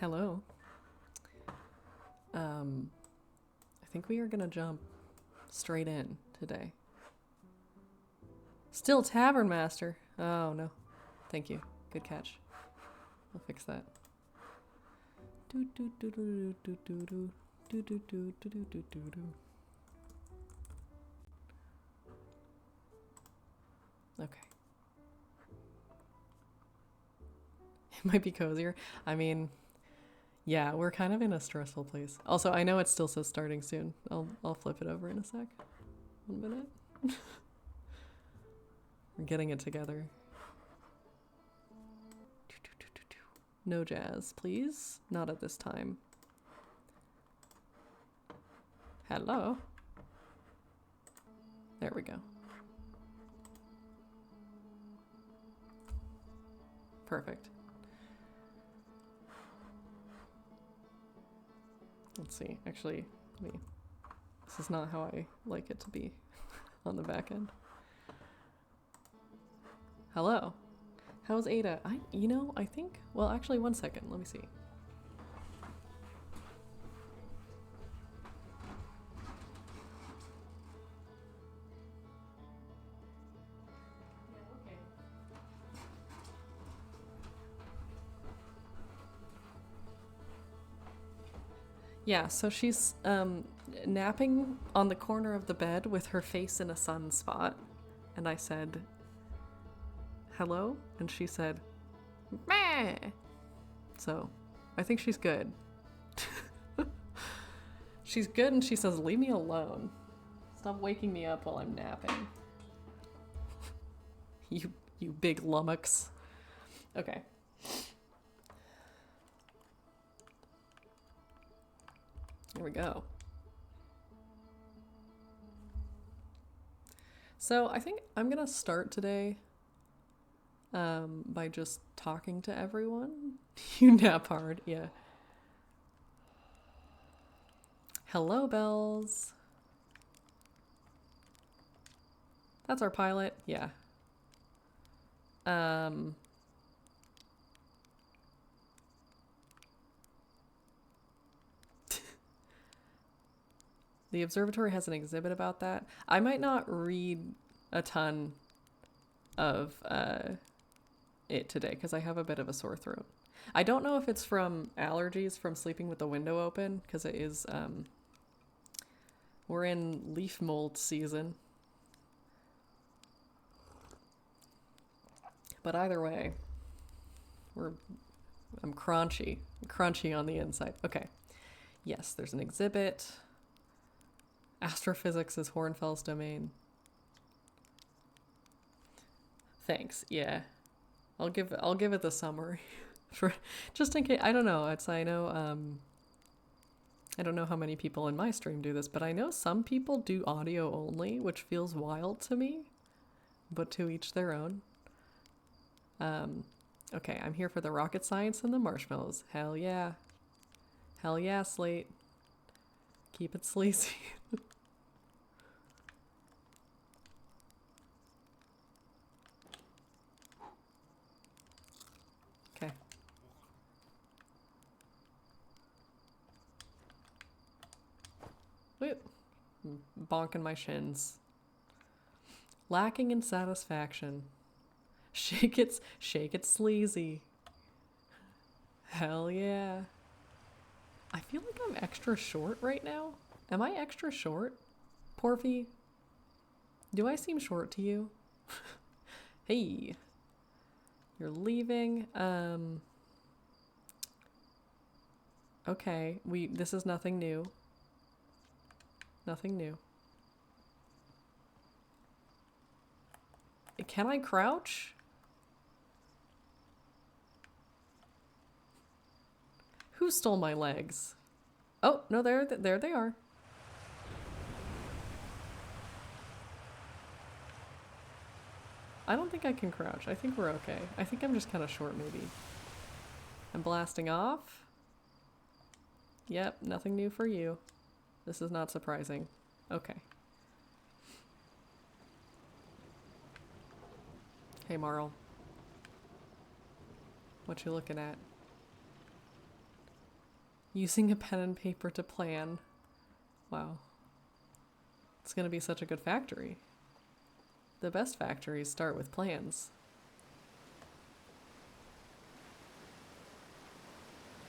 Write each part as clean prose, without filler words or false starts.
Hello. I think we are gonna jump straight in today. Still Tavern Master. Oh no. Thank you. Good catch. I'll fix that. Do do do do do do do do do do do do do do do. Okay. It might be cozier. I mean, yeah, we're kind of in a stressful place. Also, I know it still says starting soon. I'll flip it over in a sec. 1 minute. We're getting it together. No jazz, please. Not at this time. Hello. There we go. Perfect. Let's see. Actually, this is not how I like it to be on the back end. Hello. How's Ada? I think, well, actually, 1 second. Let me see. Yeah, so she's napping on the corner of the bed with her face in a sunspot. And I said, hello? And she said, meh. So I think she's good. She's good, and she says, leave me alone. Stop waking me up while I'm napping. You big lummox. Okay. Here we go. So I think I'm gonna start today by just talking to everyone. You nap hard, yeah. Hello, Bells. That's our pilot, yeah. The observatory has an exhibit about that. I might not read a ton of it today because I have a bit of a sore throat. I don't know if it's from allergies from sleeping with the window open because it is. We're in leaf mold season. But either way, I'm crunchy on the inside. Okay. Yes, there's an exhibit. Astrophysics is Hornfels domain. Thanks. Yeah. I'll give it the summary for just in case. I don't know. I don't know how many people in my stream do this, but I know some people do audio only, which feels wild to me, but to each their own. Okay, I'm here for the rocket science and the marshmallows. Hell yeah. Hell yeah, Slate. Keep it sleazy. Okay. Whoop. Bonking my shins. Lacking in satisfaction. Shake it sleazy. Hell yeah. I feel like I'm extra short right now. Am I extra short? Porvy, do I seem short to you? Hey, you're leaving. Okay, this is nothing new. Nothing new. Can I crouch? Who stole my legs? Oh, no, there they are. I don't think I can crouch. I think we're okay. I think I'm just kind of short, maybe. I'm blasting off. Yep, nothing new for you. This is not surprising. Okay. Hey, Marl. What you looking at? Using a pen and paper to plan. Wow. It's gonna be such a good factory. The best factories start with plans.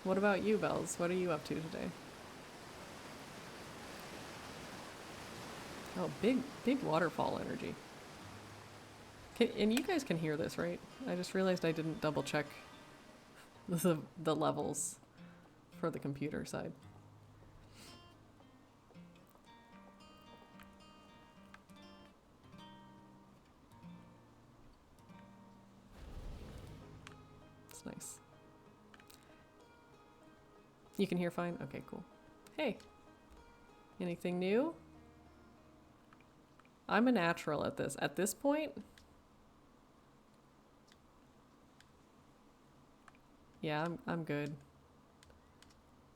What about you, Bells? What are you up to today? Oh, big waterfall energy. And you guys can hear this, right? I just realized I didn't double check the levels for the computer side. It's nice. You can hear fine? Okay, cool. Hey, anything new? I'm a natural at this. At this point, yeah, I'm good.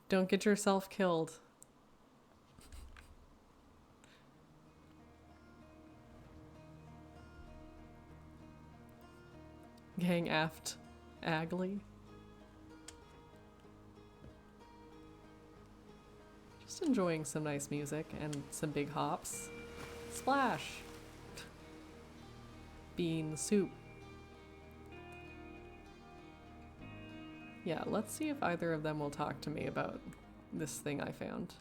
Don't get yourself killed. Gang aft Agley. Just enjoying some nice music and some big hops. Splash! Bean soup. Yeah, let's see if either of them will talk to me about this thing I found.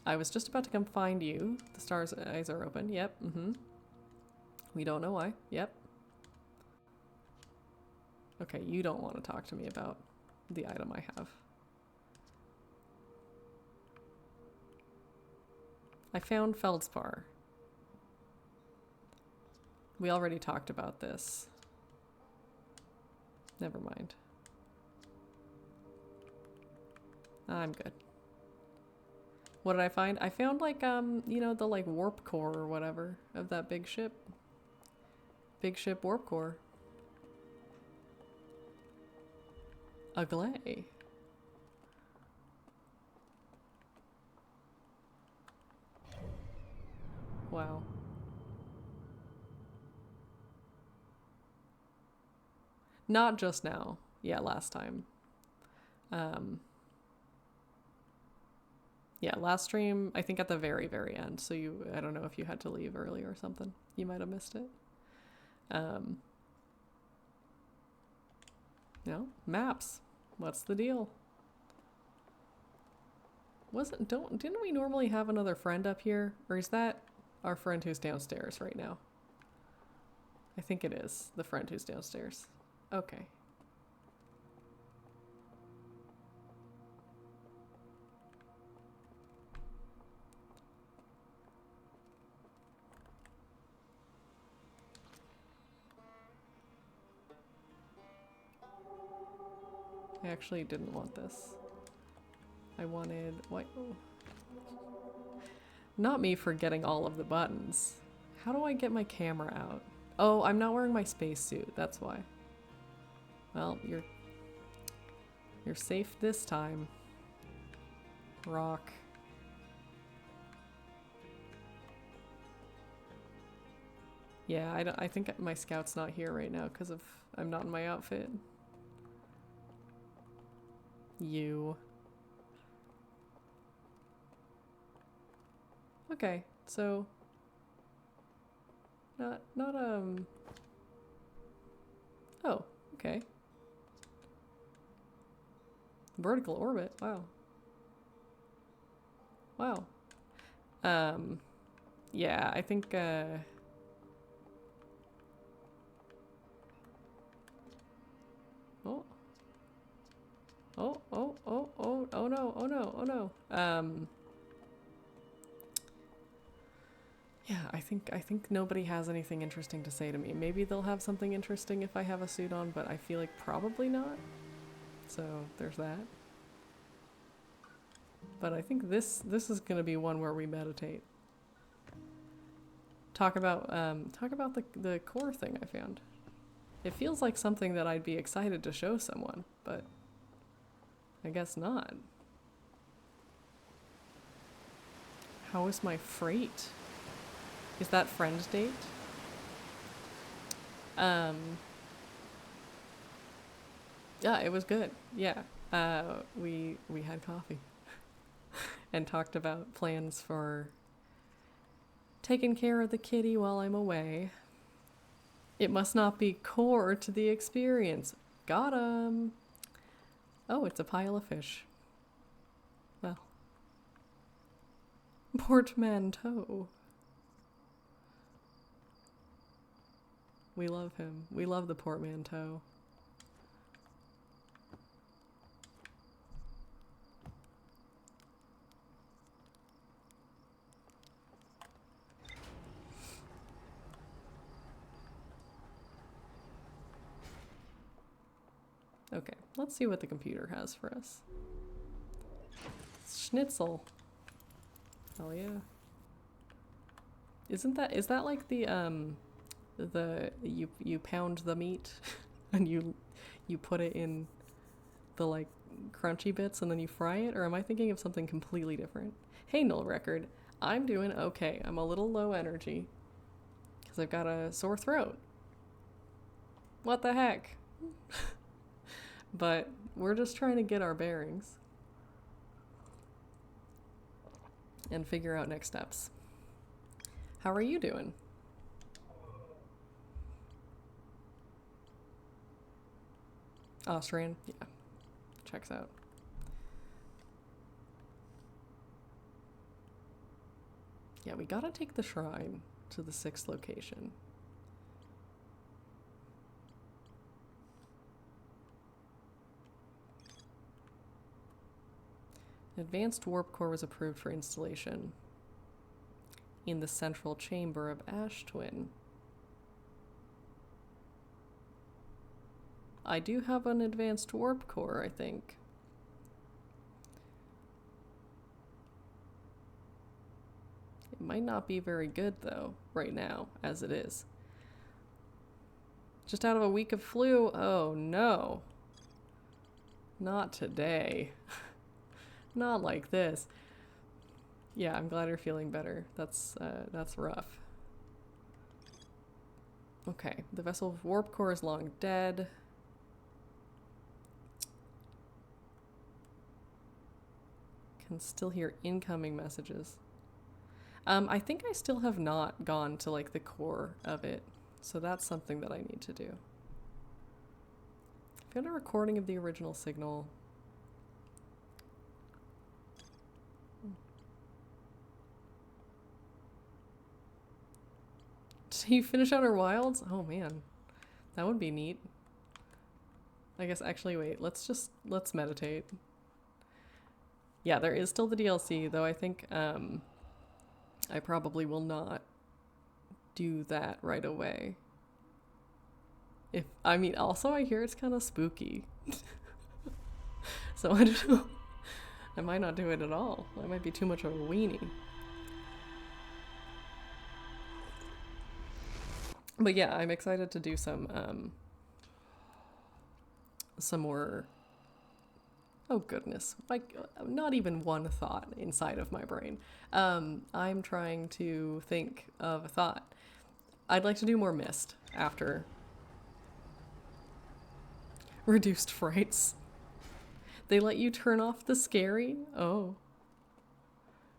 I was just about to come find you. The star's eyes are open. Yep, We don't know why. Yep. Okay, you don't want to talk to me about the item I have. I found feldspar. We already talked about this. Never mind. I'm good. What did I find? I found like, you know, the like warp core or whatever of that big ship. Big ship warp core. A glay. Wow. Not just now. Yeah, last time. Yeah, last stream, I think at the very, very end. So I don't know if you had to leave early or something. You might have missed it. No, maps. What's the deal? Didn't we normally have another friend up here? Or is that our friend who's downstairs right now? I think it is the friend who's downstairs. Okay. I actually didn't want this. I wanted white. Oh. Not me forgetting all of the buttons. How do I get my camera out? Oh, I'm not wearing my spacesuit. That's why. Well, you're safe this time. Rock. Yeah, I think my scout's not here right now because I'm not in my outfit. You. Okay, so not oh, okay. Vertical orbit. Wow. Wow. Yeah, I think oh. Oh no. Yeah, I think nobody has anything interesting to say to me. Maybe they'll have something interesting if I have a suit on, but I feel like probably not. So there's that. But I think this is gonna be one where we meditate. Talk about the core thing I found. It feels like something that I'd be excited to show someone, but I guess not. How is my freight? Is that friend date? Yeah, it was good. Yeah. We had coffee and talked about plans for taking care of the kitty while I'm away. It must not be core to the experience. Got 'em. Oh, it's a pile of fish. Well, portmanteau. We love him. We love the portmanteau. Okay, let's see what the computer has for us. Schnitzel. Hell yeah. Is that like the you pound the meat and you put it in the like crunchy bits and then you fry it, or am I thinking of something completely different? Hey, Null Record, I'm doing okay. I'm a little low energy because I've got a sore throat. What the heck? But we're just trying to get our bearings and figure out next steps. How are you doing? Austrian? Yeah. Checks out. Yeah, we gotta take the shrine to the 6th location. Advanced warp core was approved for installation in the central chamber of Ash Twin. I do have an advanced warp core, I think. It might not be very good, though, right now, as it is. Just out of a week of flu? Oh, no. Not today. Not like this. Yeah, I'm glad you're feeling better. That's rough. Okay, the vessel warp core is long dead. Can still hear incoming messages. I think I still have not gone to like the core of it, so that's something that I need to do. I've got a recording of the original signal. Did you finish Outer Wilds? Oh man, that would be neat. I guess actually wait, let's meditate. Yeah, there is still the DLC, though I think I probably will not do that right away. Also I hear it's kind of spooky. So I don't know. I might not do it at all. I might be too much of a weenie. But yeah, I'm excited to do some more. Oh goodness, like not even one thought inside of my brain. I'm trying to think of a thought. I'd like to do more Myst after reduced frights. They let you turn off the scary? Oh.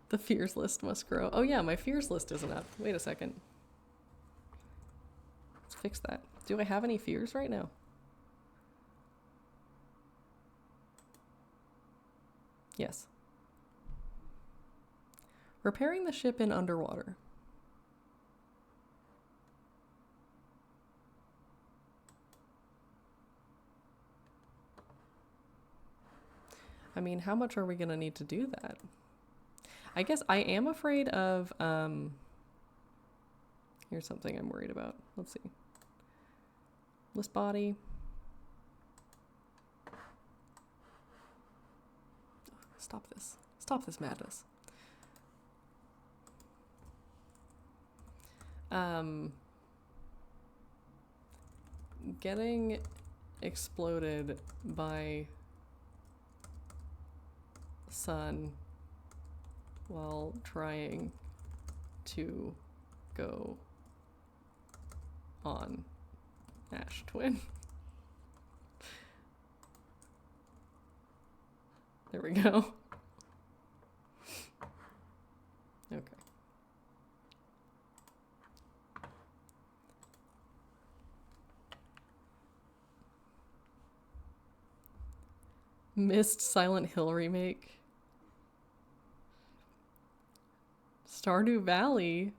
The fears list must grow. Oh yeah, my fears list isn't up. Wait a second. Let's fix that. Do I have any fears right now? Yes. Repairing the ship in underwater. I mean, how much are we gonna need to do that? I guess I am afraid of, here's something I'm worried about. Let's see. List body. Stop this. Stop this madness. Getting exploded by sun while trying to go on Ash Twin. There we go. Okay. Missed Silent Hill remake. Stardew Valley.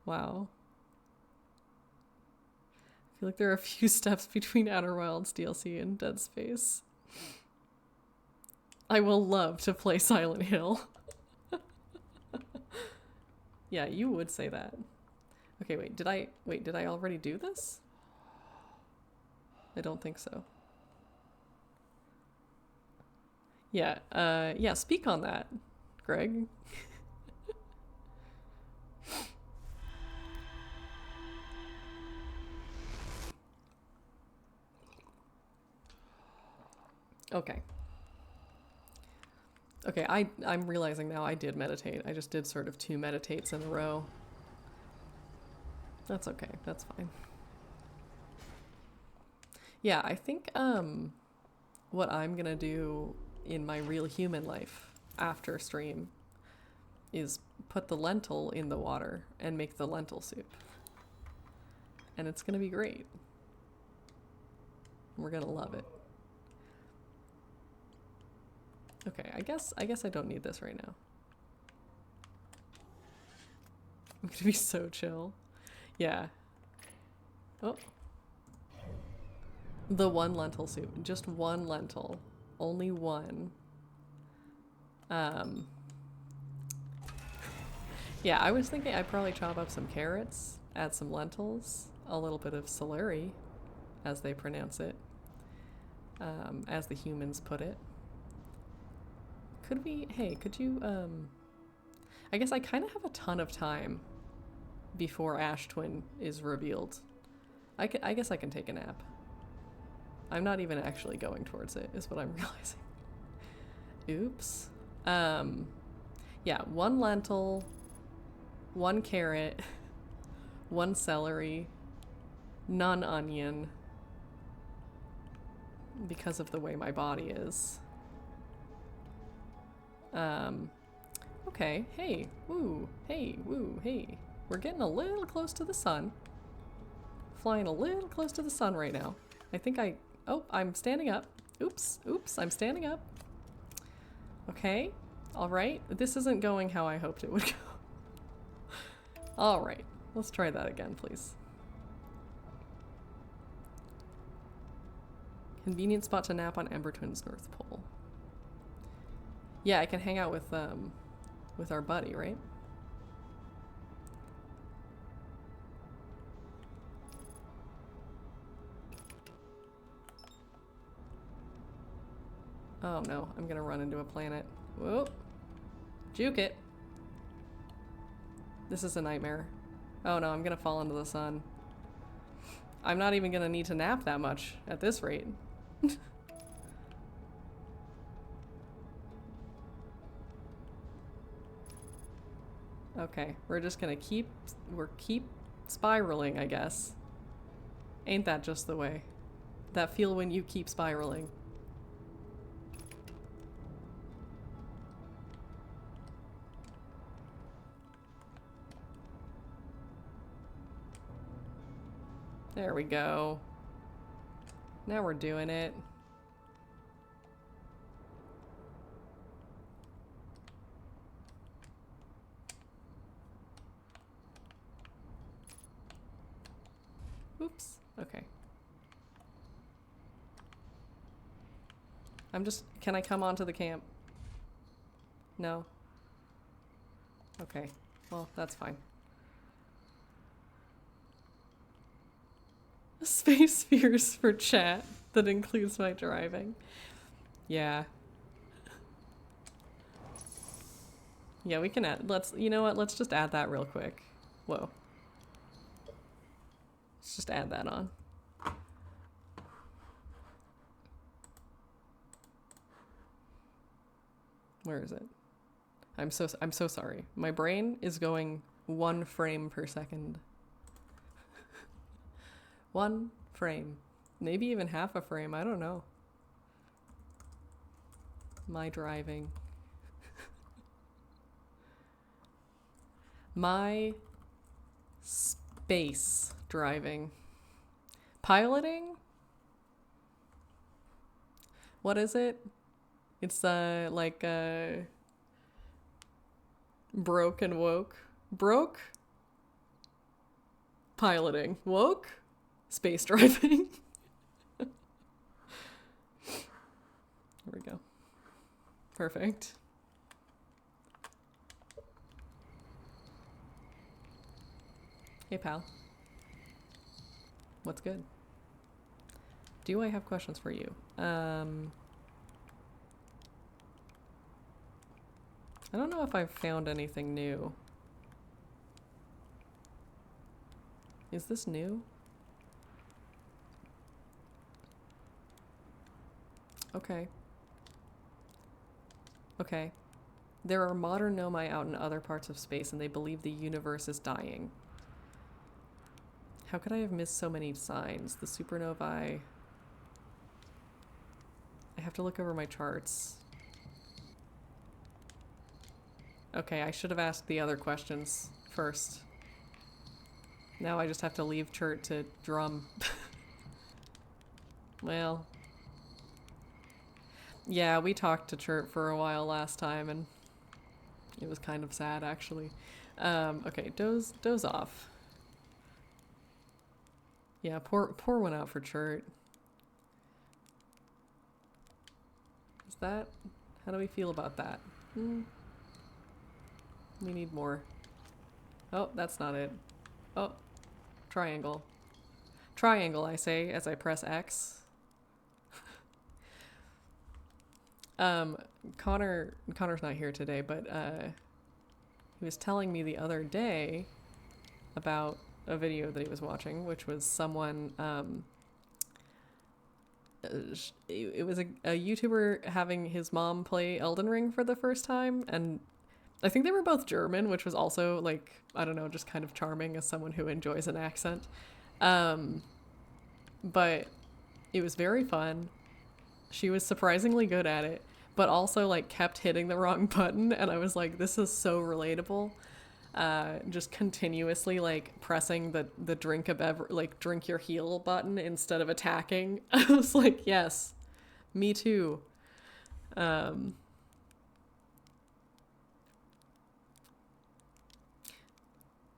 Wow. I feel like there are a few steps between Outer Wilds DLC and Dead Space. I will love to play Silent Hill. Yeah, you would say that. Okay, wait, did I already do this? I don't think so. Yeah, yeah, speak on that, Greg. Okay. Okay, I'm realizing now I did meditate. I just did sort of 2 meditates in a row. That's okay, that's fine. Yeah, I think what I'm gonna do in my real human life after stream is put the lentil in the water and make the lentil soup. And it's gonna be great. We're gonna love it. Okay, I guess I don't need this right now. I'm gonna be so chill. Yeah. Oh. The 1 lentil soup. Just 1 lentil. Only 1. Yeah, I was thinking I'd probably chop up some carrots, add some lentils, a little bit of celery, as they pronounce it, as the humans put it. Could we, hey, could you, I guess I kind of have a ton of time before Ash Twin is revealed. I guess I can take a nap. I'm not even actually going towards it, is what I'm realizing. Oops. Yeah, 1 lentil, 1 carrot, 1 celery, none onion, because of the way my body is. Okay, hey, woo, hey, woo, hey. We're getting a little close to the sun. Flying a little close to the sun right now. I think oh, I'm standing up. Oops, I'm standing up. Okay, all right. This isn't going how I hoped it would go. All right, let's try that again, please. Convenient spot to nap on Ember Twin's North Pole. Yeah, I can hang out with our buddy, right? Oh no, I'm gonna run into a planet. Whoa. Juke it. This is a nightmare. Oh no, I'm gonna fall into the sun. I'm not even gonna need to nap that much at this rate. Okay, we're just gonna keep spiraling, I guess. Ain't that just the way? That feel when you keep spiraling. There we go. Now we're doing it. Oops. Okay. Can I come onto the camp? No? Okay. Well, that's fine. Space spheres for chat that includes my driving. Yeah. Yeah, we can add, you know what, let's just add that real quick. Whoa. Let's just add that on. Where is it? I'm so sorry. My brain is going 1 frame per second. 1 frame. maybe even half a frame. I don't know. My driving. My space driving. Piloting? What is it? It's like broke and woke. Broke? Piloting. Woke? Space driving. There we go. Perfect. Hey, pal. What's good? Do I have questions for you? I don't know if I've found anything new. Is this new? Okay. Okay. There are modern nomai out in other parts of space, and they believe the universe is dying. How could I have missed so many signs? The supernovae... I have to look over my charts. Okay, I should have asked the other questions first. Now I just have to leave Chert to drum. Well... Yeah, we talked to Chert for a while last time, and it was kind of sad, actually. Okay, doze off. Yeah, pour one out for Chert. Is that... How do we feel about that? We need more. Oh, that's not it. Oh, triangle. Triangle, I say, as I press X. Connor's not here today, but he was telling me the other day about a video that he was watching, which was someone, it was a YouTuber having his mom play Elden Ring for the first time, and I think they were both German, which was also, like, I don't know, just kind of charming as someone who enjoys an accent. But it was very fun. She was surprisingly good at it, but also, like, kept hitting the wrong button, and I was like, this is so relatable. Just continuously, like, pressing the drink your heal button instead of attacking. I was like, yes, me too.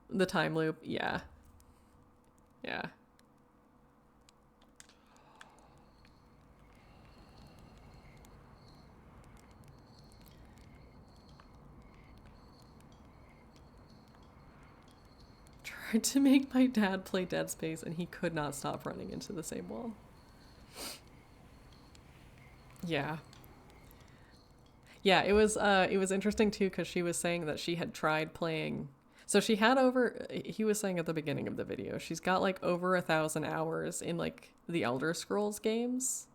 The time loop, yeah. Yeah. Tried to make my dad play Dead Space, and he could not stop running into the same wall. Yeah. Yeah, it was interesting too, because she was saying that she had tried playing. So she had he was saying at the beginning of the video, she's got like over 1,000 hours in like the Elder Scrolls games.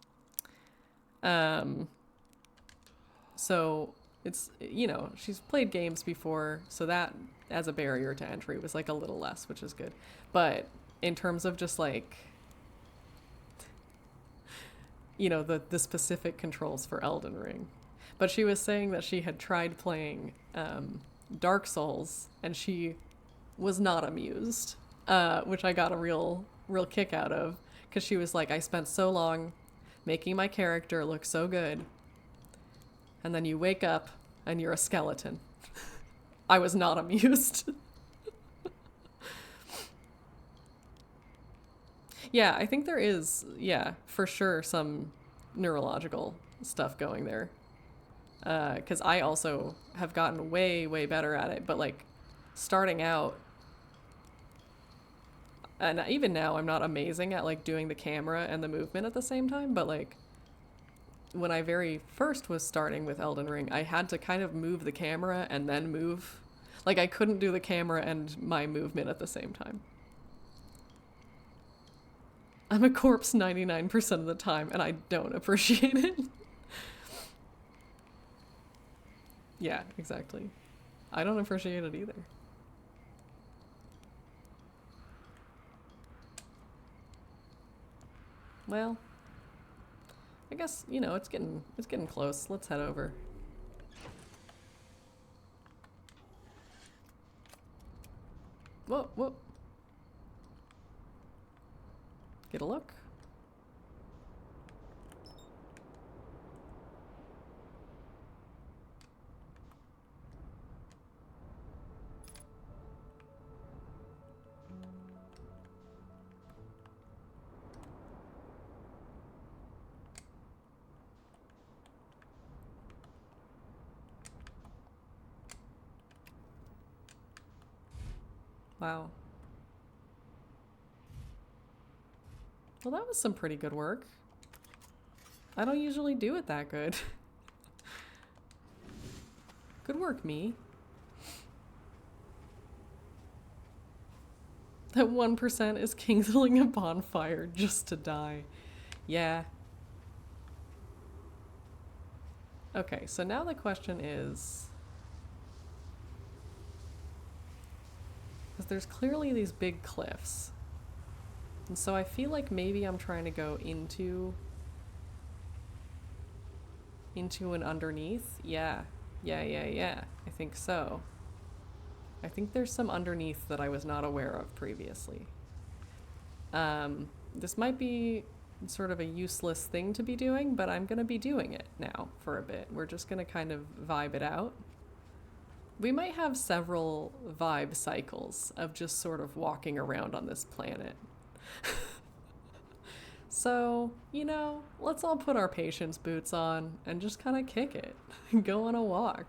So it's, you know, she's played games before, so that as a barrier to entry was like a little less, which is good. But in terms of just like, you know, the specific controls for Elden Ring. But she was saying that she had tried playing Dark Souls, and she was not amused, which I got a real kick out of, because she was like, I spent so long making my character look so good, and then you wake up and you're a skeleton. I was not amused. Yeah, I think there is, yeah, for sure, some neurological stuff going there. Because I also have gotten way, way better at it, but like starting out, and even now I'm not amazing at like doing the camera and the movement at the same time, but like when I very first was starting with Elden Ring, I had to kind of move the camera and then move. Like I couldn't do the camera and my movement at the same time. I'm a corpse 99% of the time, and I don't appreciate it. Yeah, exactly. I don't appreciate it either. Well, I guess, you know, it's getting close. Let's head over. Whoa, whoa. Get a look. Wow. Well, that was some pretty good work. I don't usually do it that good. Good work, me. That 1% is kindling a bonfire just to die. Yeah. Okay, so now the question is... because there's clearly these big cliffs. And so I feel like maybe I'm trying to go into and underneath. Yeah. I think so. I think there's some underneath that I was not aware of previously. This might be sort of a useless thing to be doing, but I'm going to be doing it now for a bit. We're just going to kind of vibe it out. We might have several vibe cycles of just sort of walking around on this planet. So, you know, let's all put our patience boots on and just kind of kick it. Go on a walk.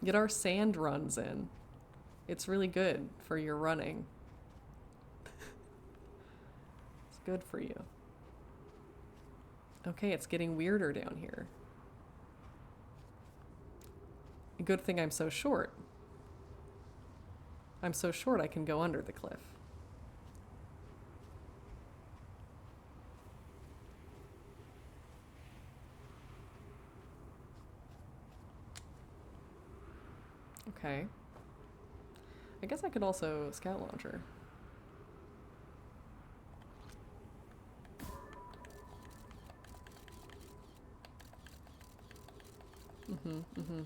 Get our sand runs in. It's really good for your running. It's good for you. Okay, it's getting weirder down here. Good thing I'm so short. I'm so short I can go under the cliff. Okay. I guess I could also scout launcher. Mm-hmm.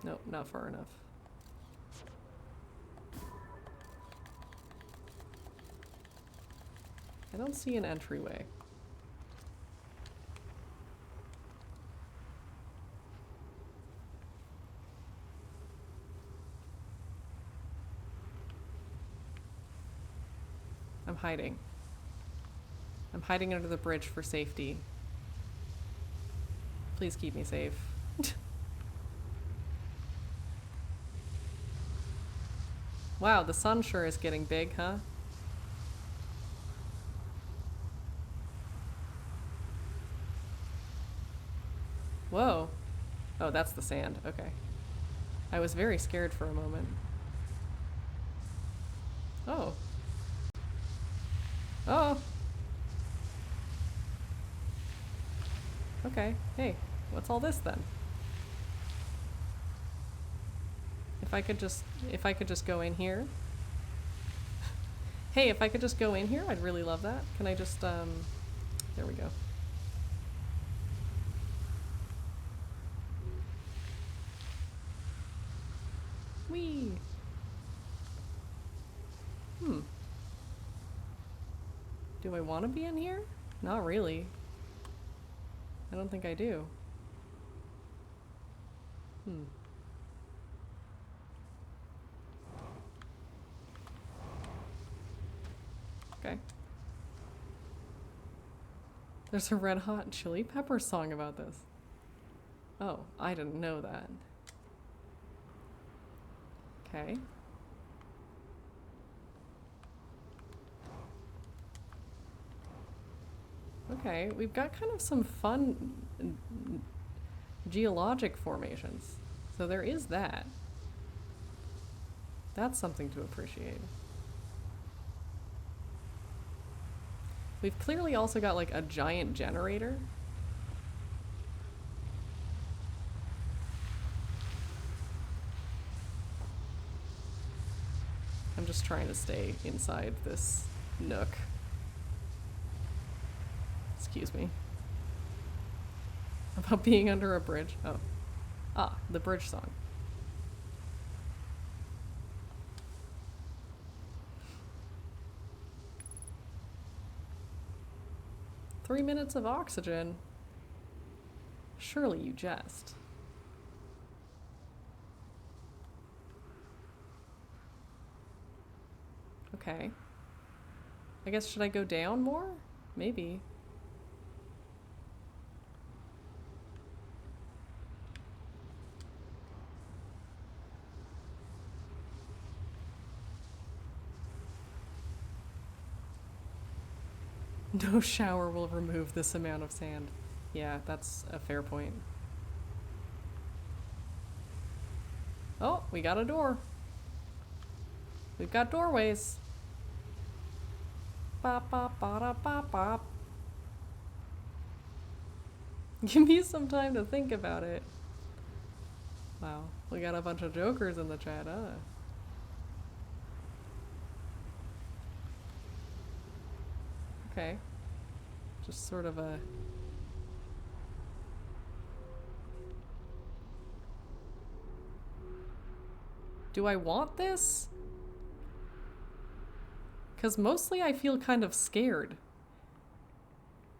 Nope, not far enough. I don't see an entryway. I'm hiding. I'm hiding under the bridge for safety. Please keep me safe. Wow, the sun sure is getting big, huh? Whoa. Oh, that's the sand. Okay. I was very scared for a moment. Oh. Oh. Okay. Hey, what's all this then? If I could just go in here. Hey, if I could just go in here, I'd really love that. Can I just, there we go. Whee! Do I want to be in here? Not really. I don't think I do. Okay. There's a Red Hot Chili Peppers song about this. Oh, I didn't know that. Okay. Okay, we've got kind of some fun geologic formations. So there is that. That's something to appreciate. We've clearly also got like a giant generator. I'm just trying to stay inside this nook. Excuse me. About being under a bridge. Oh. Ah, the bridge song. "3 minutes of oxygen? Surely you jest." Okay. I guess, should I go down more? Maybe. No shower will remove this amount of sand. Yeah, that's a fair point. Oh, we got a door. We've got doorways. Bop, bop, ba bop, bop. Give me some time to think about it. Wow, we got a bunch of jokers in the chat, huh? Okay. Just sort of a... Do I want this? Because mostly I feel kind of scared.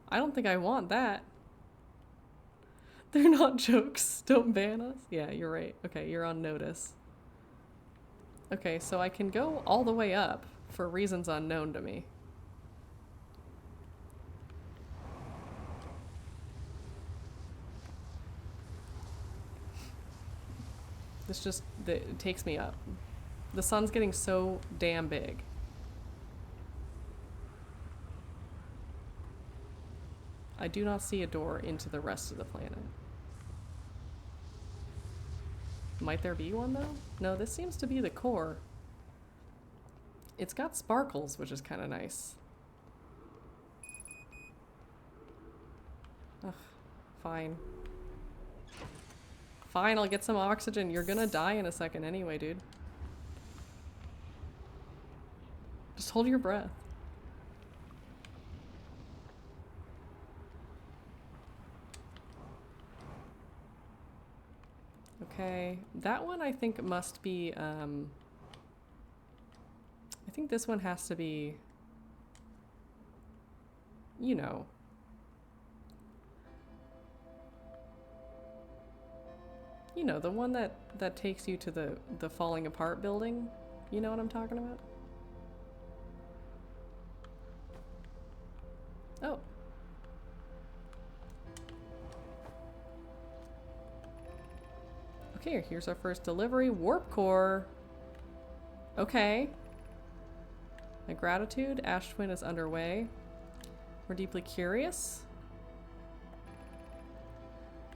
I don't think I want that. They're not jokes. Don't ban us. Yeah, you're right. Okay, you're on notice. Okay, so I can go all the way up for reasons unknown to me. This just, it takes me up. The sun's getting so damn big. I do not see a door into the rest of the planet. Might there be one, though? No, this seems to be the core. It's got sparkles, which is kind of nice. Ugh, fine. Fine, I'll get some oxygen. You're gonna die in a second anyway, dude. Just hold your breath. Okay, that one I think must be, I think this one has to be, you know. You know, the one that takes you to the falling apart building. You know what I'm talking about? Oh. Okay, here's our first delivery. Warp core. Okay. My gratitude. Ash Twin is underway. We're deeply curious.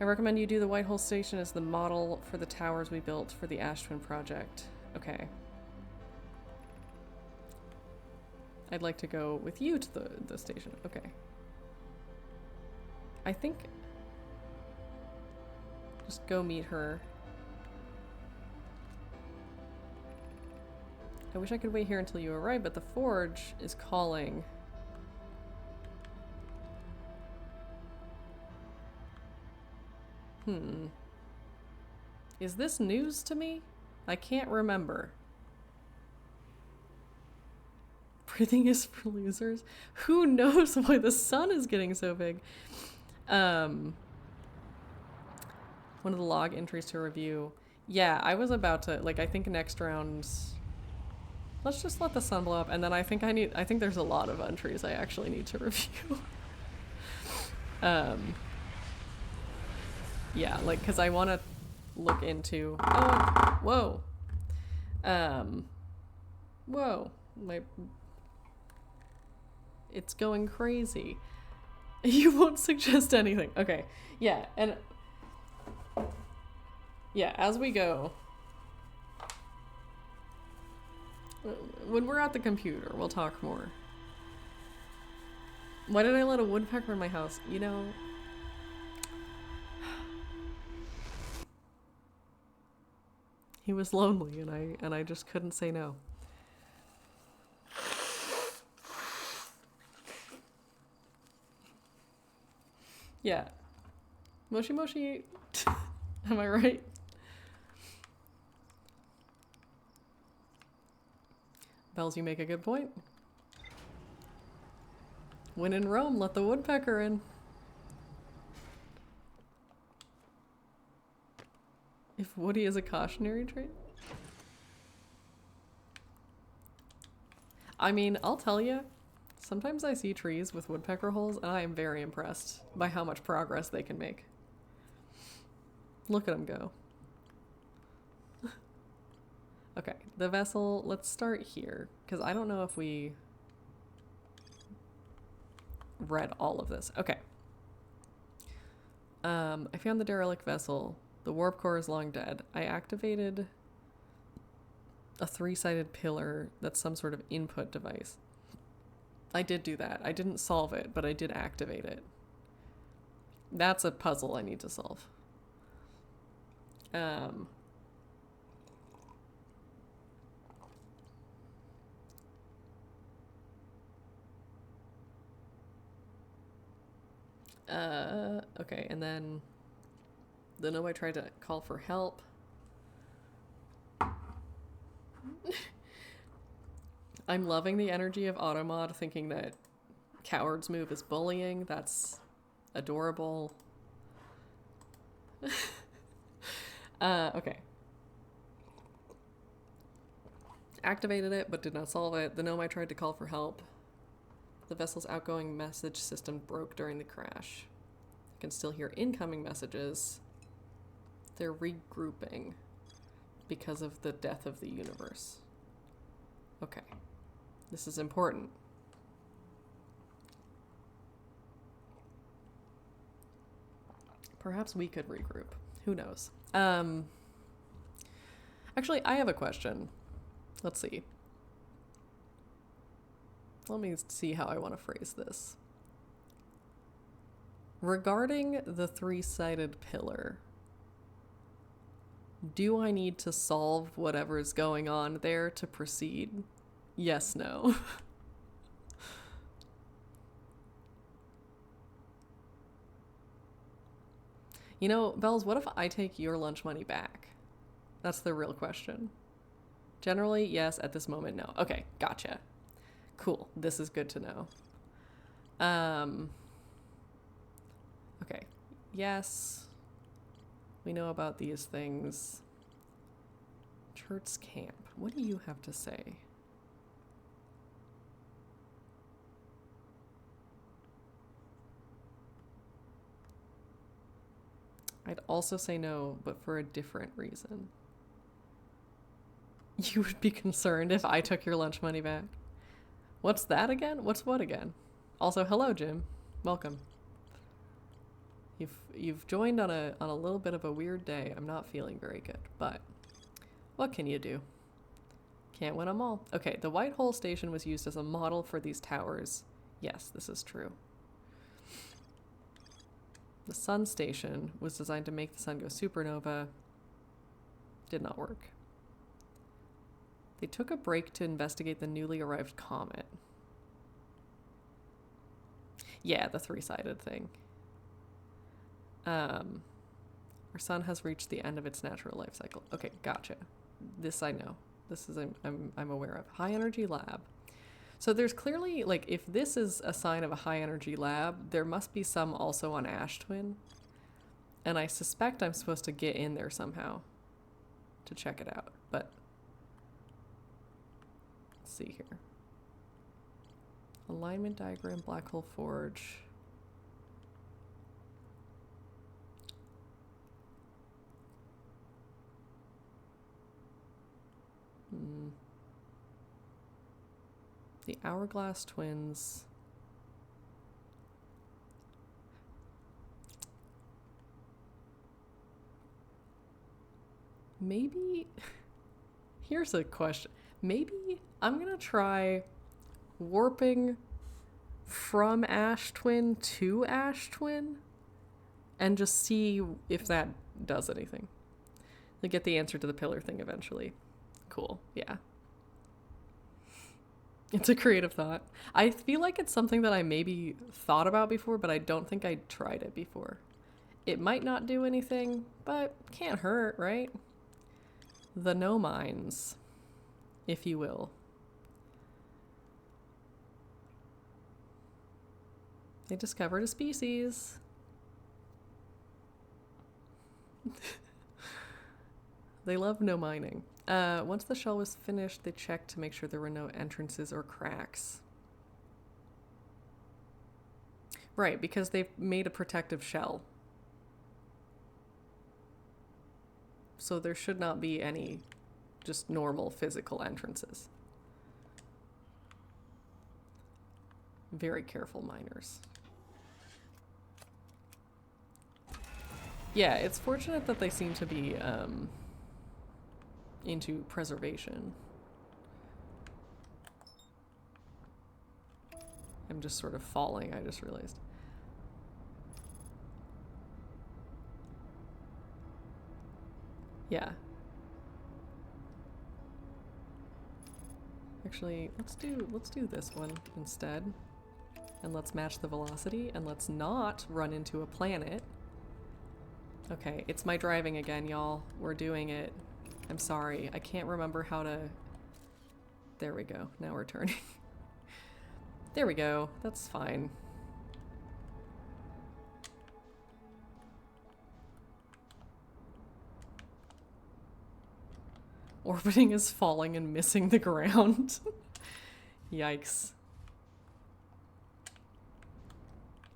I recommend you do the White Hole Station as the model for the towers we built for the Ash Twin project. Okay. I'd like to go with you to the station. Okay. I think... Just go meet her. I wish I could wait here until you arrive, but the forge is calling. Is this news to me? I can't remember. Breathing is for losers? Who knows why the sun is getting so big? One of the log entries to review. Yeah, I was about to, like, I think next round... Let's just let the sun blow up, and then I think there's a lot of entries I actually need to review. Yeah, like, because I want to look into... Oh, whoa. Whoa. It's going crazy. You won't suggest anything. Okay. Yeah, and... Yeah, as we go... When we're at the computer, we'll talk more. Why did I let a woodpecker in my house? You know... He was lonely, and I just couldn't say no. Yeah. Moshi Moshi. Am I right? Bells, you make a good point. When in Rome, let the woodpecker in. If Woody is a cautionary trait? I mean, I'll tell you, sometimes I see trees with woodpecker holes and I am very impressed by how much progress they can make. Look at them go. Okay, the vessel, let's start here, because I don't know if we read all of this. Okay. I found the derelict vessel. The warp core is long dead. I activated a 3-sided pillar that's some sort of input device. I did do that. I didn't solve it, but I did activate it. That's a puzzle I need to solve. Okay, and then the Nomai tried to call for help. I'm loving the energy of Automod, thinking that Coward's move is bullying. That's adorable. Okay. Activated it, but did not solve it. The Nomai tried to call for help. The vessel's outgoing message system broke during the crash. I can still hear incoming messages. They're regrouping because of the death of the universe. Okay. This is important. Perhaps we could regroup. Who knows? Actually, I have a question. Let's see. Let me see how I want to phrase this. Regarding the 3-sided pillar, do I need to solve whatever is going on there to proceed? Yes, no. You know, Bells, what if I take your lunch money back? That's the real question. Generally, yes. At this moment, no. Okay, gotcha. Cool. This is good to know. Okay. Yes. We know about these things. Church camp. What do you have to say? I'd also say no, but for a different reason. You would be concerned if I took your lunch money back. What's that again? What's what again? Also, hello, Jim. Welcome. You've joined on a little bit of a weird day. I'm not feeling very good, but what can you do? Can't win them all. Okay, the White Hole Station was used as a model for these towers. Yes, this is true. The Sun Station was designed to make the sun go supernova. Did not work. They took a break to investigate the newly arrived comet. Yeah, the 3-sided thing. Our sun has reached the end of its natural life cycle. Okay, gotcha. This I know. This is I'm aware of. High energy lab. So there's clearly, like, if this is a sign of a high energy lab, there must be some also on Ash Twin. And I suspect I'm supposed to get in there somehow to check it out. But let's see here. Alignment diagram, black hole forge. The Hourglass Twins. Maybe, here's a question. Maybe I'm gonna try warping from Ash Twin to Ash Twin and just see if that does anything. To get the answer to the pillar thing eventually. Cool, yeah. It's a creative thought. I feel like it's something that I maybe thought about before, but I don't think I tried it before. It might not do anything, but can't hurt, right? The no mines, if you will. They discovered a species. They love no mining. Once the shell was finished, they checked to make sure there were no entrances or cracks. Right, because they've made a protective shell. So there should not be any just normal physical entrances. Very careful miners. Yeah, it's fortunate that they seem to be into preservation. I'm just sort of falling, I just realized. Yeah. Actually, let's do this one instead. And let's match the velocity, and let's not run into a planet. Okay, it's my driving again, y'all. We're doing it. I'm sorry. I can't remember how to... There we go. Now we're turning. There we go. That's fine. Orbiting is falling and missing the ground. Yikes.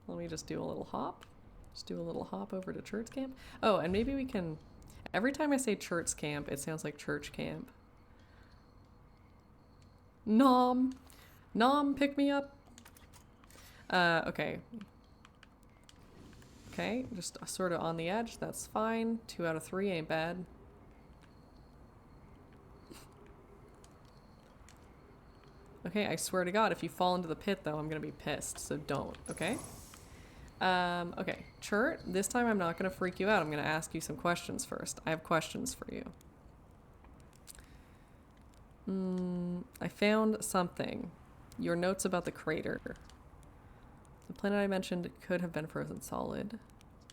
Let me just do a little hop. Just do a little hop over to church camp. Oh, and maybe we can... Every time I say church camp, it sounds like church camp. Nom. Nom, pick me up. Okay. Okay, just sort of on the edge. That's fine. 2 out of 3 ain't bad. Okay, I swear to God, if you fall into the pit, though, I'm gonna be pissed, so don't, okay? Okay, Chert, this time I'm not gonna freak you out. I'm gonna ask you some questions first. I have questions for you. I found something. Your notes about the crater. The planet I mentioned could have been frozen solid.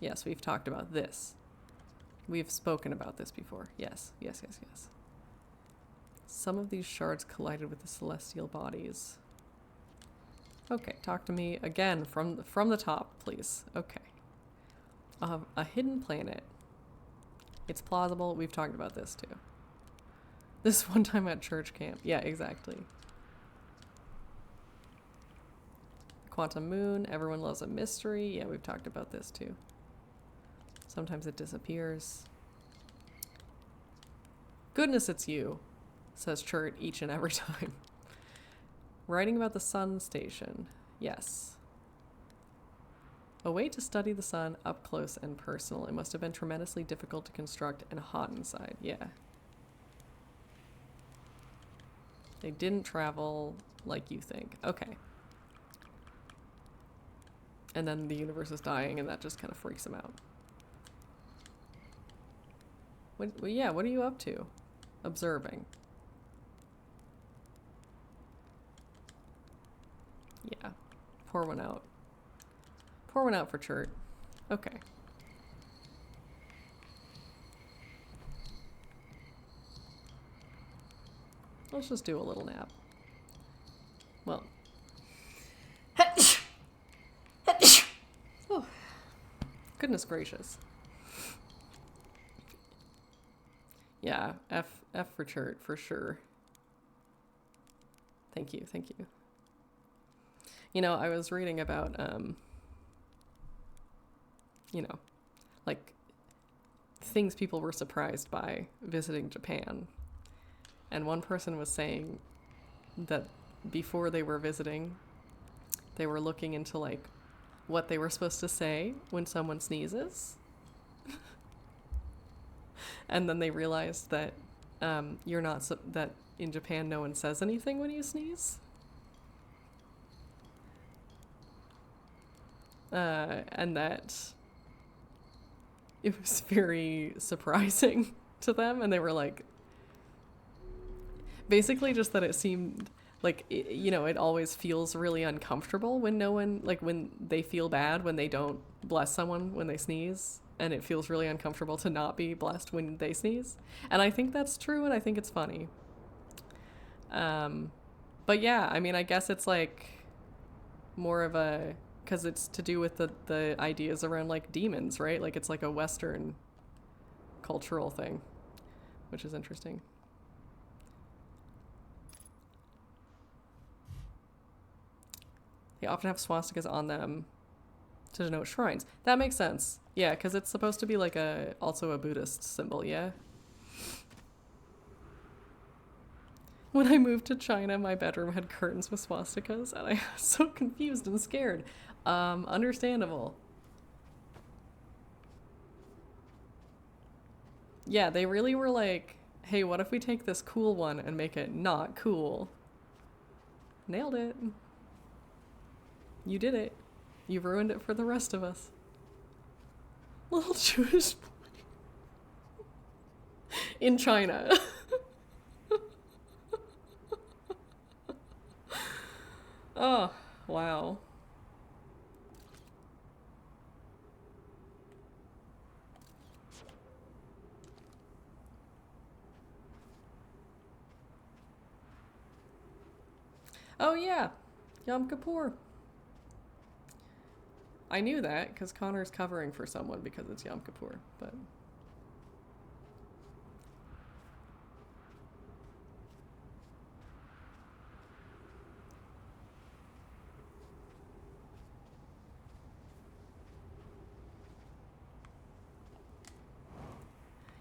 Yes, we've talked about this. We've spoken about this before. Yes, yes, yes, yes. Some of these shards collided with the celestial bodies. Okay, talk to me again from the top, please. Okay. A hidden planet. It's plausible. We've talked about this too. This one time at church camp. Yeah, exactly. Quantum moon. Everyone loves a mystery. Yeah, we've talked about this too. Sometimes it disappears. Goodness, it's you, says Chert each and every time. Writing about the sun station. Yes. A way to study the sun up close and personal. It must have been tremendously difficult to construct and hot inside. Yeah. They didn't travel like you think. Okay. And then the universe is dying and that just kind of freaks them out. Yeah, what are you up to? Observing. Yeah. Pour one out. Pour one out for Chert. Okay. Let's just do a little nap. Well. Oh. Goodness gracious. Yeah, F for Chert, for sure. Thank you, thank you. You know, I was reading about, you know, like, things people were surprised by visiting Japan. And one person was saying that before they were visiting, they were looking into, like, what they were supposed to say when someone sneezes. And then they realized that you're not, that in Japan no one says anything when you sneeze. And that it was very surprising to them, and they were like, basically just that it seemed it always feels really uncomfortable when no one, like, when they feel bad when they don't bless someone when they sneeze, and it feels really uncomfortable to not be blessed when they sneeze. And I think that's true, and I think it's funny. But yeah, I mean, I guess it's like more of a, because it's to do with the ideas around like demons, right? Like it's like a Western cultural thing, which is interesting. They often have swastikas on them to denote shrines. That makes sense. Yeah, because it's supposed to be like also a Buddhist symbol, yeah? When I moved to China, my bedroom had curtains with swastikas, and I was so confused and scared. Understandable. Yeah, they really were like, hey, what if we take this cool one and make it not cool? Nailed it. You did it. You've ruined it for the rest of us. Little Jewish boy. In China. Oh, wow. Oh, yeah. Yom Kippur. I knew that because Connor's covering for someone because it's Yom Kippur, but...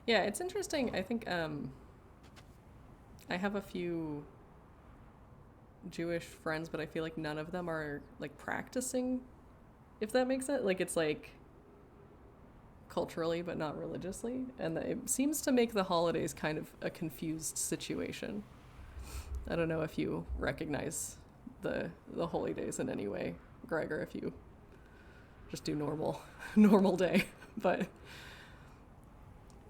Yeah, it's interesting. I think I have a few Jewish friends, but I feel like none of them are like practicing, if that makes sense. Like it's like culturally but not religiously, and it seems to make the holidays kind of a confused situation. I don't know if you recognize the holy days in any way, Gregor, if you just do normal day, but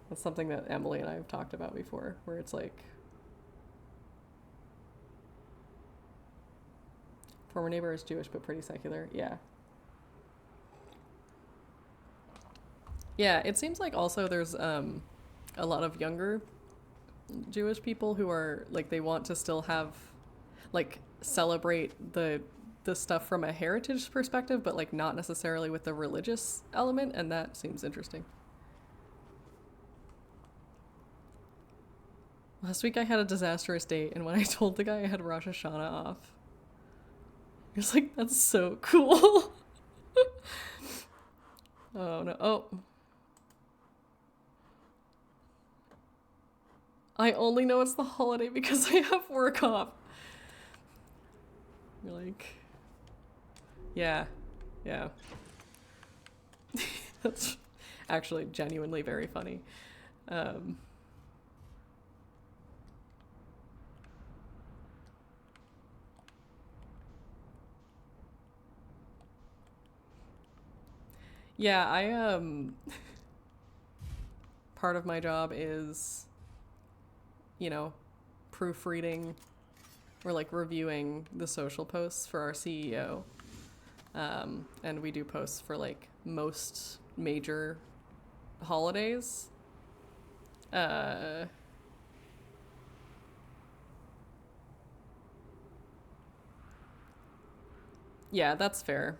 that's something that Emily and I have talked about before, where it's like, former neighbor is Jewish but pretty secular. Yeah. Yeah, it seems like also there's a lot of younger Jewish people who are like, they want to still have like celebrate the stuff from a heritage perspective, but like not necessarily with the religious element, and that seems interesting. Last week I had a disastrous date, and when I told the guy I had Rosh Hashanah off, he was like, that's so cool. Oh no. Oh. I only know it's the holiday because I have work off. You're like, yeah. Yeah. That's actually genuinely very funny. Yeah, I part of my job is, you know, proofreading or like reviewing the social posts for our CEO. And we do posts for like most major holidays. Yeah, that's fair.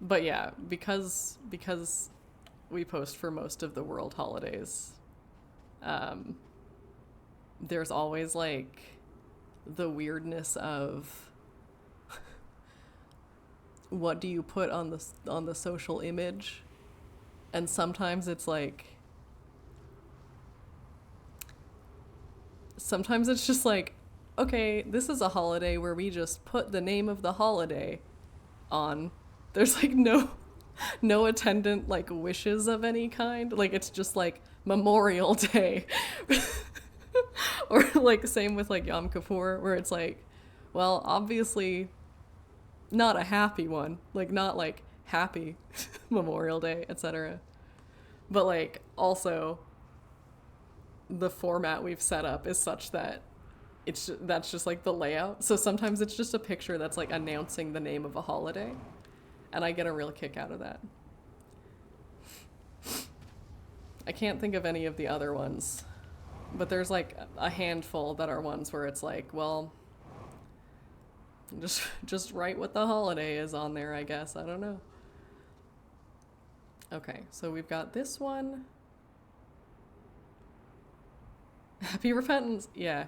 But yeah, because we post for most of the world holidays, there's always like the weirdness of what do you put on the social image, and sometimes it's like, sometimes it's just like, okay, this is a holiday where we just put the name of the holiday on. There's like no attendant like wishes of any kind. Like it's just like Memorial Day. Or like same with like Yom Kippur, where it's like, well, obviously not a happy one. Like not like happy Memorial Day, etc. But like also the format we've set up is such that that's just like the layout. So sometimes it's just a picture that's like announcing the name of a holiday, and I get a real kick out of that. I can't think of any of the other ones, but there's like a handful that are ones where it's like, well, just write what the holiday is on there, I guess. I don't know. Okay, so we've got this one. Happy Repentance, yeah.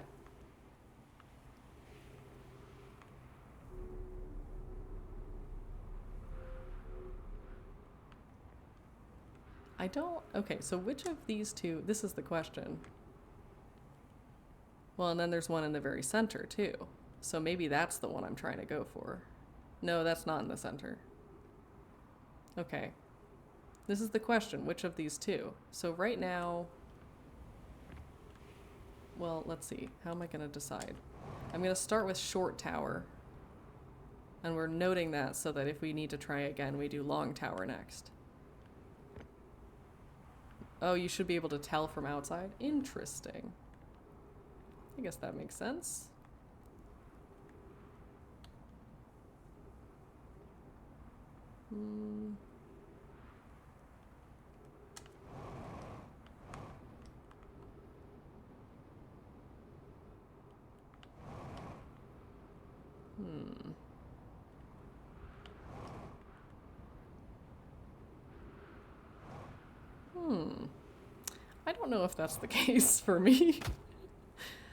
I don't, okay, so which of these two, this is the question. Well, and then there's one in the very center too. So maybe that's the one I'm trying to go for. No, that's not in the center. Okay. This is the question, which of these two? So right now, well, let's see. How am I going to decide? I'm going to start with short tower. And we're noting that so that if we need to try again, we do long tower next. Oh, you should be able to tell from outside? Interesting. I guess that makes sense. I don't know if that's the case for me.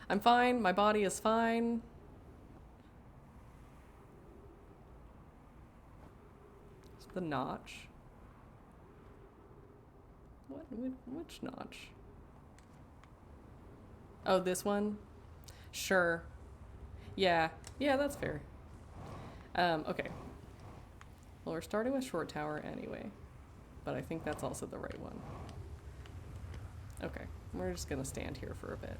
I'm fine. My body is fine. It's the notch. What? Which notch? Oh, this one? Sure. Yeah. Yeah, that's fair. Okay. Well, we're starting with short tower anyway. But I think that's also the right one. Okay. We're just gonna stand here for a bit.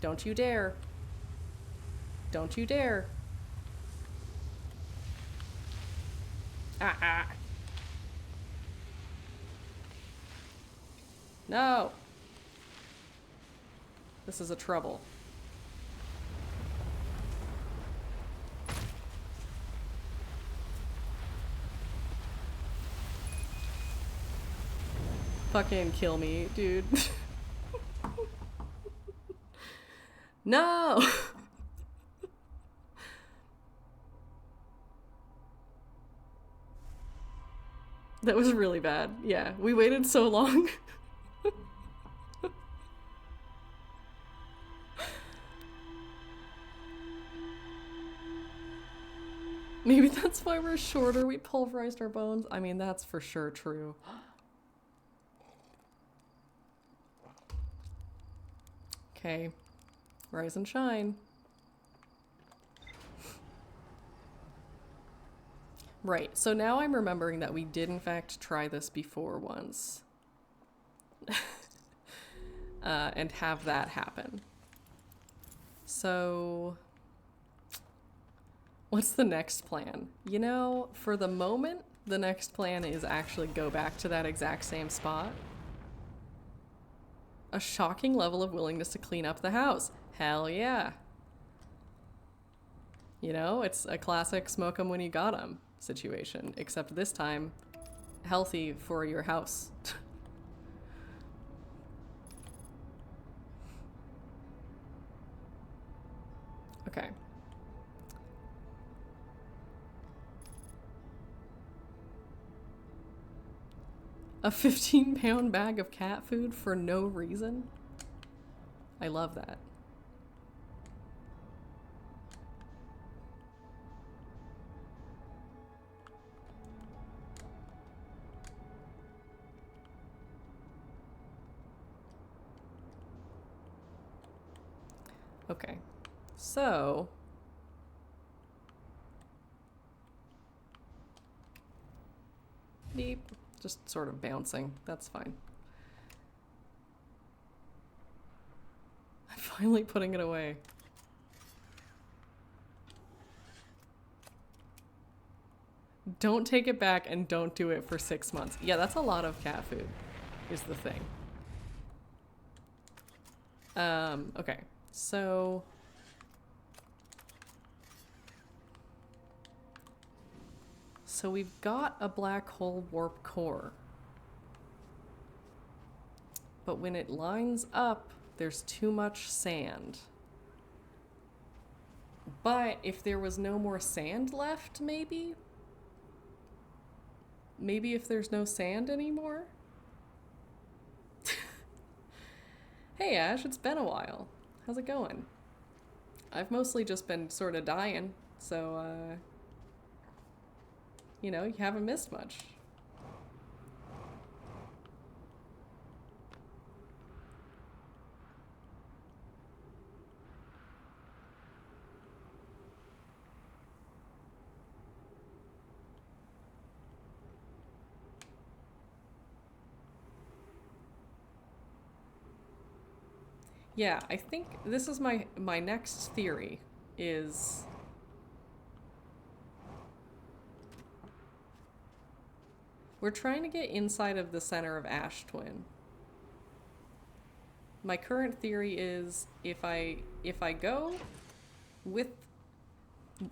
Don't you dare. Don't you dare. Ah. No. This is a trouble. Fucking kill me, dude. No! That was really bad. Yeah, we waited so long. Maybe that's why we're shorter. We pulverized our bones. I mean, that's for sure true. Okay. Rise and shine. Right, so now I'm remembering that we did in fact try this before once. And have that happen. So, what's the next plan? You know, for the moment, the next plan is actually go back to that exact same spot. A shocking level of willingness to clean up the house. Hell yeah. You know, it's a classic smoke 'em when you got 'em situation, except this time healthy for your house. Okay. A 15-pound bag of cat food for no reason? I love that. Okay, so beep, just sort of bouncing. That's fine. I'm finally putting it away. Don't take it back and don't do it for 6 months. Yeah, that's a lot of cat food, is the thing. Okay. So we've got a black hole warp core. But when it lines up, there's too much sand. But if there was no more sand left, maybe? Maybe if there's no sand anymore? Hey Ash, it's been a while. How's it going? I've mostly just been sort of dying, so, you haven't missed much. Yeah, I think this is my next theory is we're trying to get inside of the center of Ash Twin. My current theory is if I go with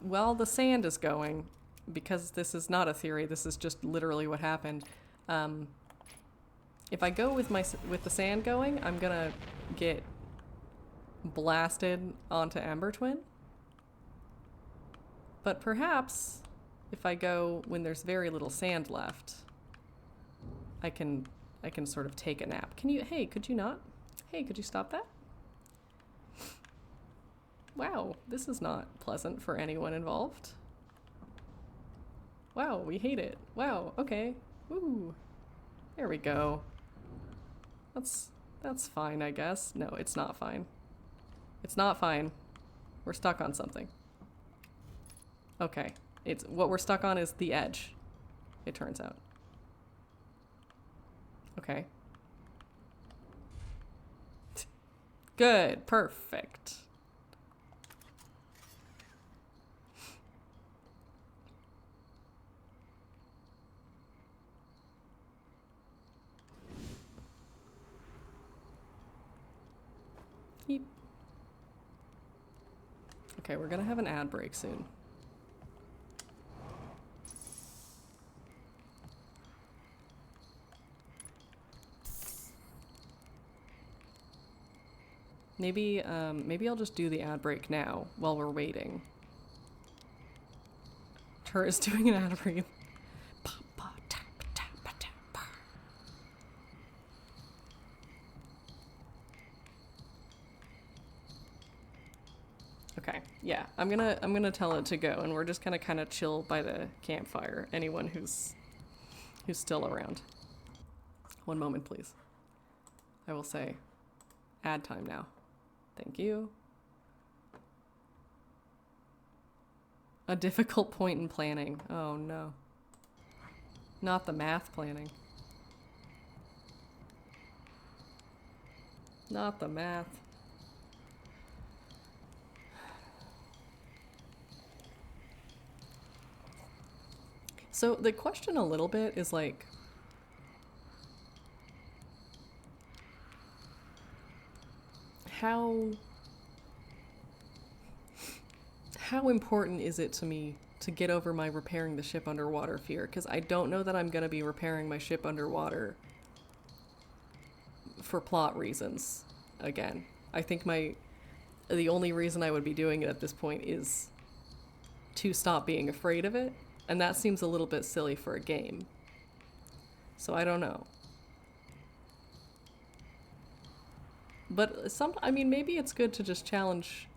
while the sand is going, because this is not a theory, this is just literally what happened. If I go with the sand going, I'm gonna get blasted onto Ember Twin. But perhaps if I go when there's very little sand left, I can sort of take a nap. Hey, could you not? Hey, could you stop that? Wow, this is not pleasant for anyone involved. Wow, we hate it. Wow, okay. Woo. There we go. That's fine, I guess. No, it's not fine. It's not fine. We're stuck on something. Okay. What we're stuck on is the edge, it turns out. Okay. Good. Perfect. Yeep. Okay, we're gonna have an ad break soon. Maybe I'll just do the ad break now while we're waiting. Tur is doing an ad break. Okay, yeah, I'm gonna tell it to go, and we're just gonna kind of chill by the campfire. Anyone who's still around. One moment, please. I will say, ad time now. Thank you. A difficult point in planning. Oh no. Not the math planning. Not the math. So the question a little bit is like, how important is it to me to get over my repairing the ship underwater fear? Because I don't know that I'm going to be repairing my ship underwater for plot reasons again. I think the only reason I would be doing it at this point is to stop being afraid of it, and that seems a little bit silly for a game. So I don't know. But maybe it's good to just challenge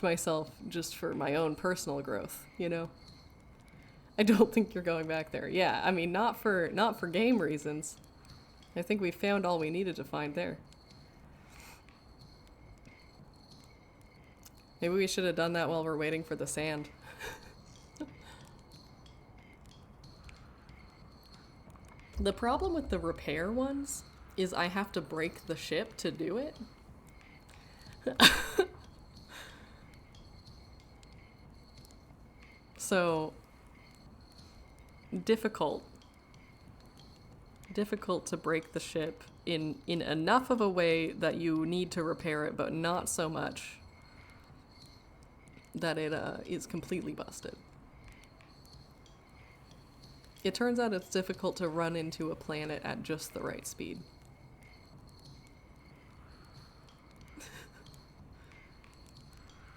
myself just for my own personal growth, I don't think you're going back there. Yeah, I mean, not for game reasons. I think we found all we needed to find there. Maybe we should have done that while we're waiting for the sand. The problem with the repair ones is I have to break the ship to do it. So, difficult difficult to break the ship in enough of a way that you need to repair it, but not so much that it is completely busted. It turns out it's difficult to run into a planet at just the right speed.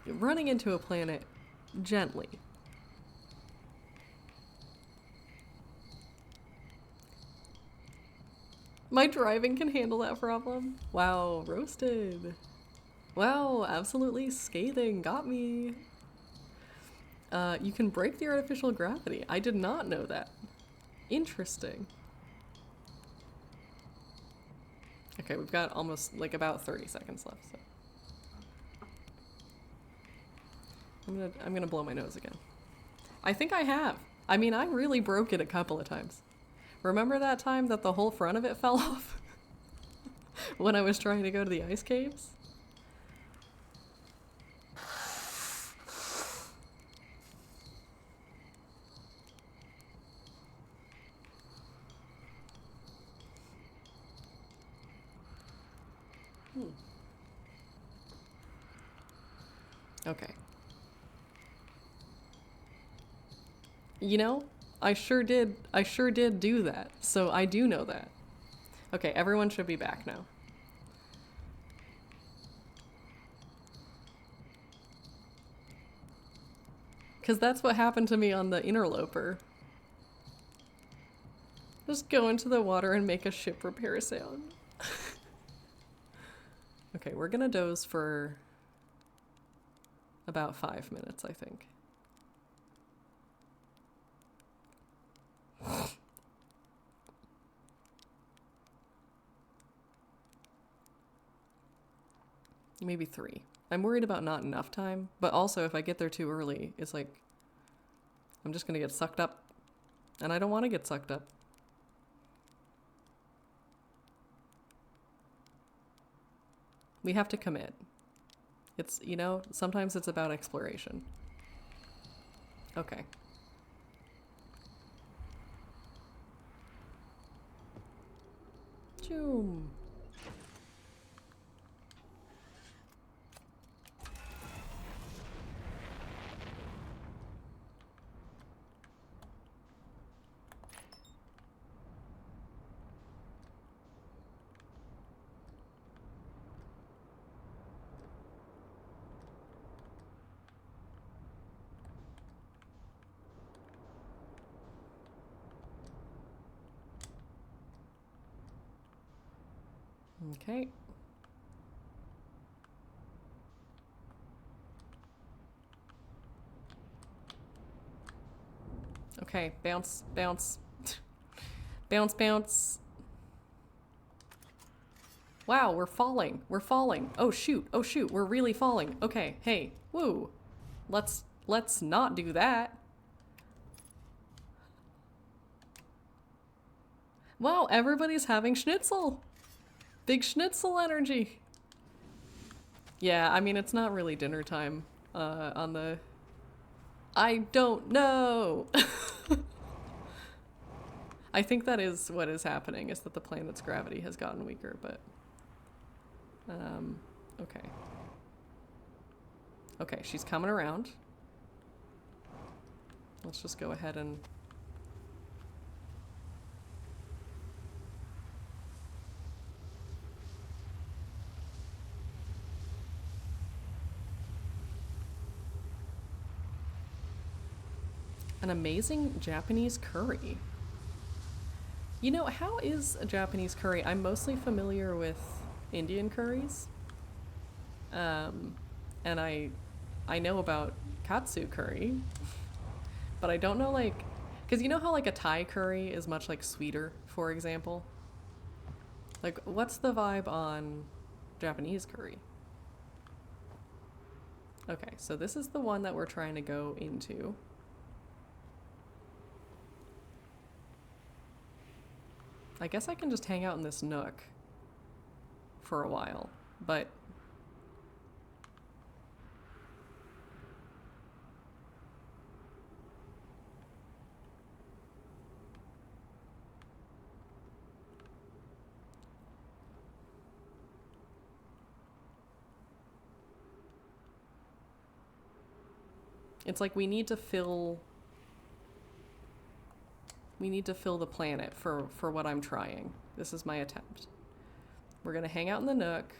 Running into a planet gently. My driving can handle that problem. Wow, roasted. Wow, absolutely scathing. Got me. You can break the artificial gravity. I did not know that. Interesting. Okay, we've got almost, like, about 30 seconds left, so. I'm gonna blow my nose again. I think I have. I mean, I really broke it a couple of times. Remember that time that the whole front of it fell off? When I was trying to go to the ice caves? Okay. You know, I sure did do that, so I do know that. Okay, everyone should be back now. Because that's what happened to me on the Interloper. Just go into the water and make a ship repair sound. Okay, we're gonna doze for about 5 minutes, I think. Maybe 3. I'm worried about not enough time, but also if I get there too early, it's like I'm just gonna get sucked up. And I don't want to get sucked up. We have to commit. It's, you know, sometimes it's about exploration. Okay. Choom. Okay. Okay, bounce, bounce. Bounce, bounce. Wow, we're falling. We're falling. Oh shoot, we're really falling. Okay, hey, woo. Let's not do that. Wow, everybody's having schnitzel. Big schnitzel energy. Yeah, I mean, it's not really dinner time on the... I don't know. I think that is what is happening, is that the planet's gravity has gotten weaker, but... okay. Okay, she's coming around. Let's just go ahead and... An amazing Japanese curry. You know, how is a Japanese curry? I'm mostly familiar with Indian curries. And I know about katsu curry, but I don't know, like, because you know how, like, a Thai curry is much, like, sweeter, for example? Like, what's the vibe on Japanese curry? Okay, so this is the one that we're trying to go into. I guess I can just hang out in this nook for a while, but... It's like we need to fill the planet for what I'm trying. This is my attempt. We're gonna hang out in the Nook.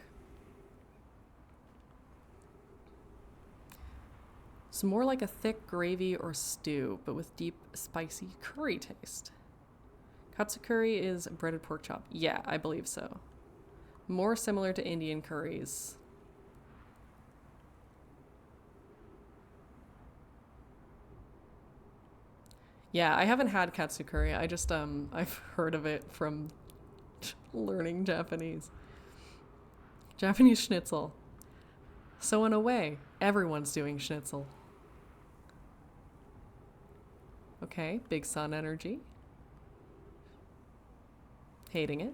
It's more like a thick gravy or stew, but with deep, spicy curry taste. Katsu curry is breaded pork chop. Yeah, I believe so. More similar to Indian curries. Yeah, I haven't had katsu curry. I just I've heard of it from learning Japanese. Japanese schnitzel. So in a way, everyone's doing schnitzel. Okay, big sun energy. Hating it.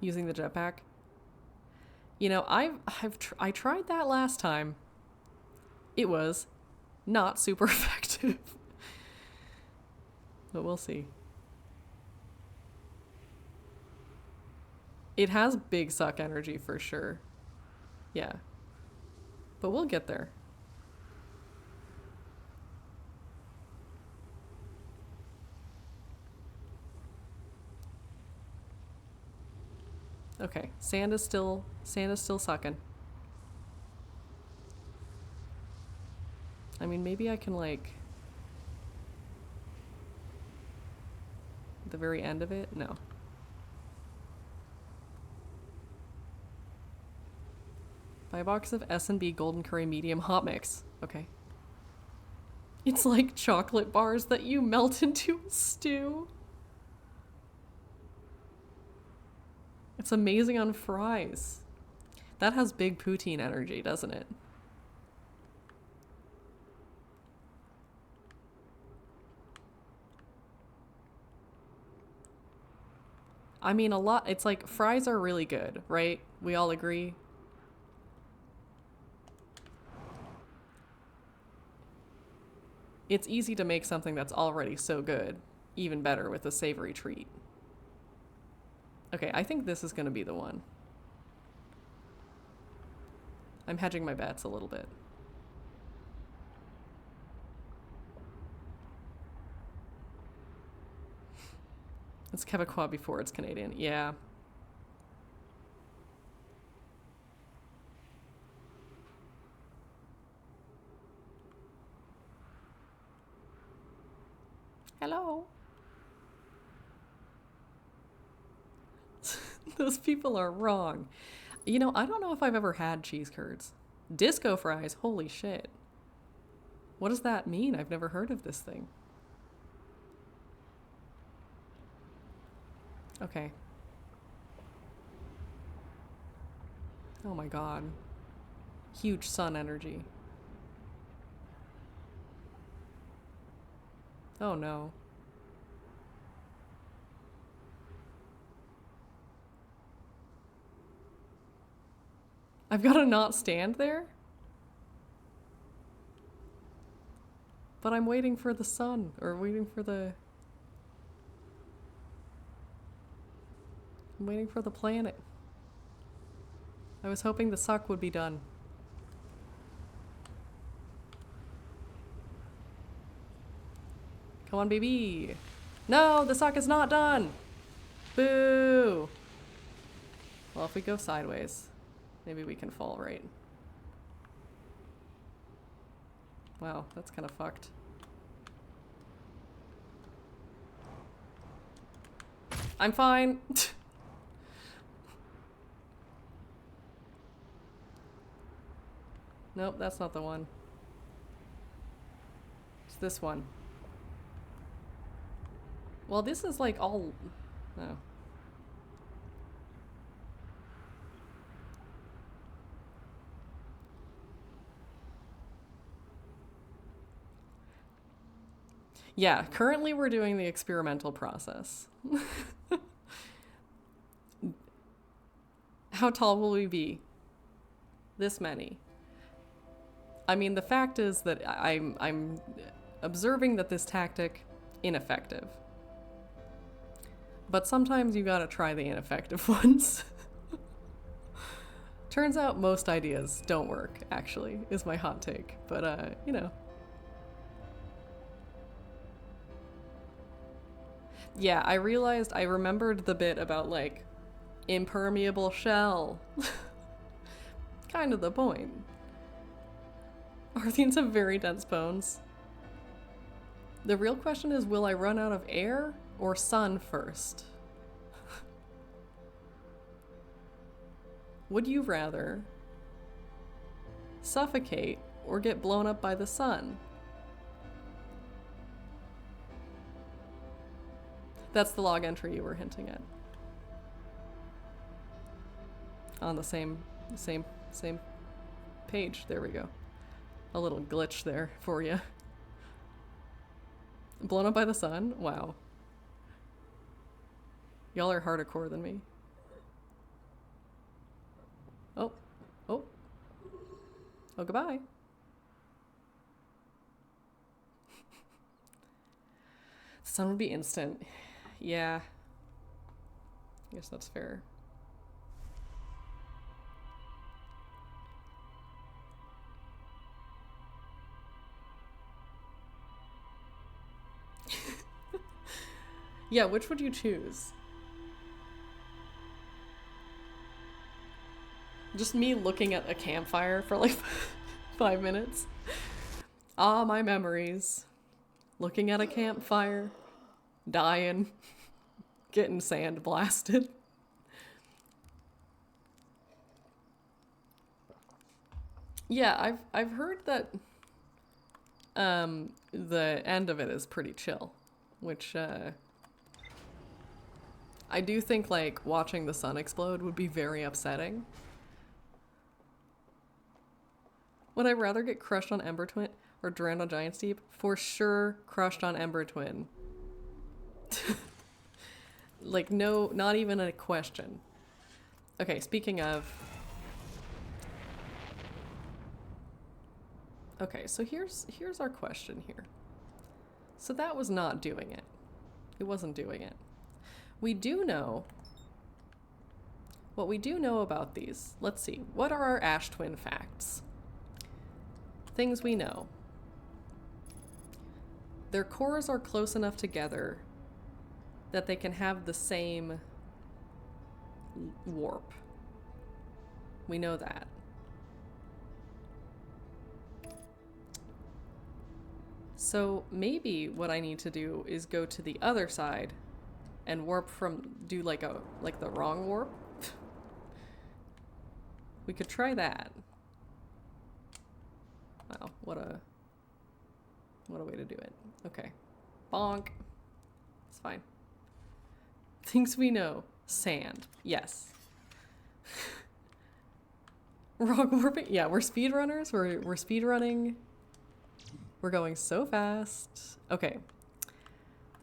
Using the jetpack. You know, I tried that last time. It was not super effective. But we'll see. It has big suck energy for sure. Yeah. But we'll get there. Okay, sand is still sucking. I mean, maybe I can like the very end of it? No. Buy a box of S&B Golden Curry Medium Hot Mix. Okay. It's like chocolate bars that you melt into a stew. It's amazing on fries. That has big poutine energy, doesn't it? I mean, a lot. It's like fries are really good, right? We all agree. It's easy to make something that's already so good even better with a savory treat. Okay, I think this is going to be the one. I'm hedging my bets a little bit. It's Quebecois before it's Canadian. Yeah. Hello. Those people are wrong. You know, I don't know if I've ever had cheese curds. Disco fries, holy shit. What does that mean? I've never heard of this thing. Okay. Oh my god. Huge sun energy. Oh no. I've got to not stand there? But I'm waiting for the sun, or waiting for the... I'm waiting for the planet. I was hoping the suck would be done. Come on, baby. No, the suck is not done. Boo. Well, if we go sideways, maybe we can fall right. Wow, that's kind of fucked. I'm fine. Nope, that's not the one. It's this one. Well, this is like all... No. Yeah, currently we're doing the experimental process. How tall will we be? This many. I mean, the fact is that I'm observing that this tactic ineffective. But sometimes you gotta try the ineffective ones. Turns out most ideas don't work, actually, is my hot take. But, you know. Yeah, I remembered the bit about, like, impermeable shell. Kind of the point. Arthians have very dense bones. The real question is, will I run out of air or sun first? Would you rather suffocate or get blown up by the sun? That's the log entry you were hinting at. On the same page. There we go. A little glitch there for you. Blown up by the sun? Wow. Y'all are harder core than me. Oh. Oh. Oh, goodbye. The sun would be instant. Yeah. I guess that's fair. Yeah, which would you choose? Just me looking at a campfire for like 5 minutes. Ah, my memories. Looking at a campfire, dying, getting sand blasted. Yeah, I've heard that the end of it is pretty chill, which I do think, like, watching the sun explode would be very upsetting. Would I rather get crushed on Ember Twin or drowned on Giant's Deep? For sure, crushed on Ember Twin. Like, no, not even a question. Okay, speaking of... Okay, so here's our question here. So that was not doing it. It wasn't doing it. We do know... What we do know about these... Let's see. What are our Ash Twin facts? Things we know. Their cores are close enough together that they can have the same warp. We know that. So maybe what I need to do is go to the other side and warp from, do like the wrong warp. We could try that. Wow, what a way to do it. Okay. Bonk. It's fine. Things we know. Sand. Yes. Wrong warping. Yeah, we're speedrunners. We're speedrunning. We're going so fast. Okay.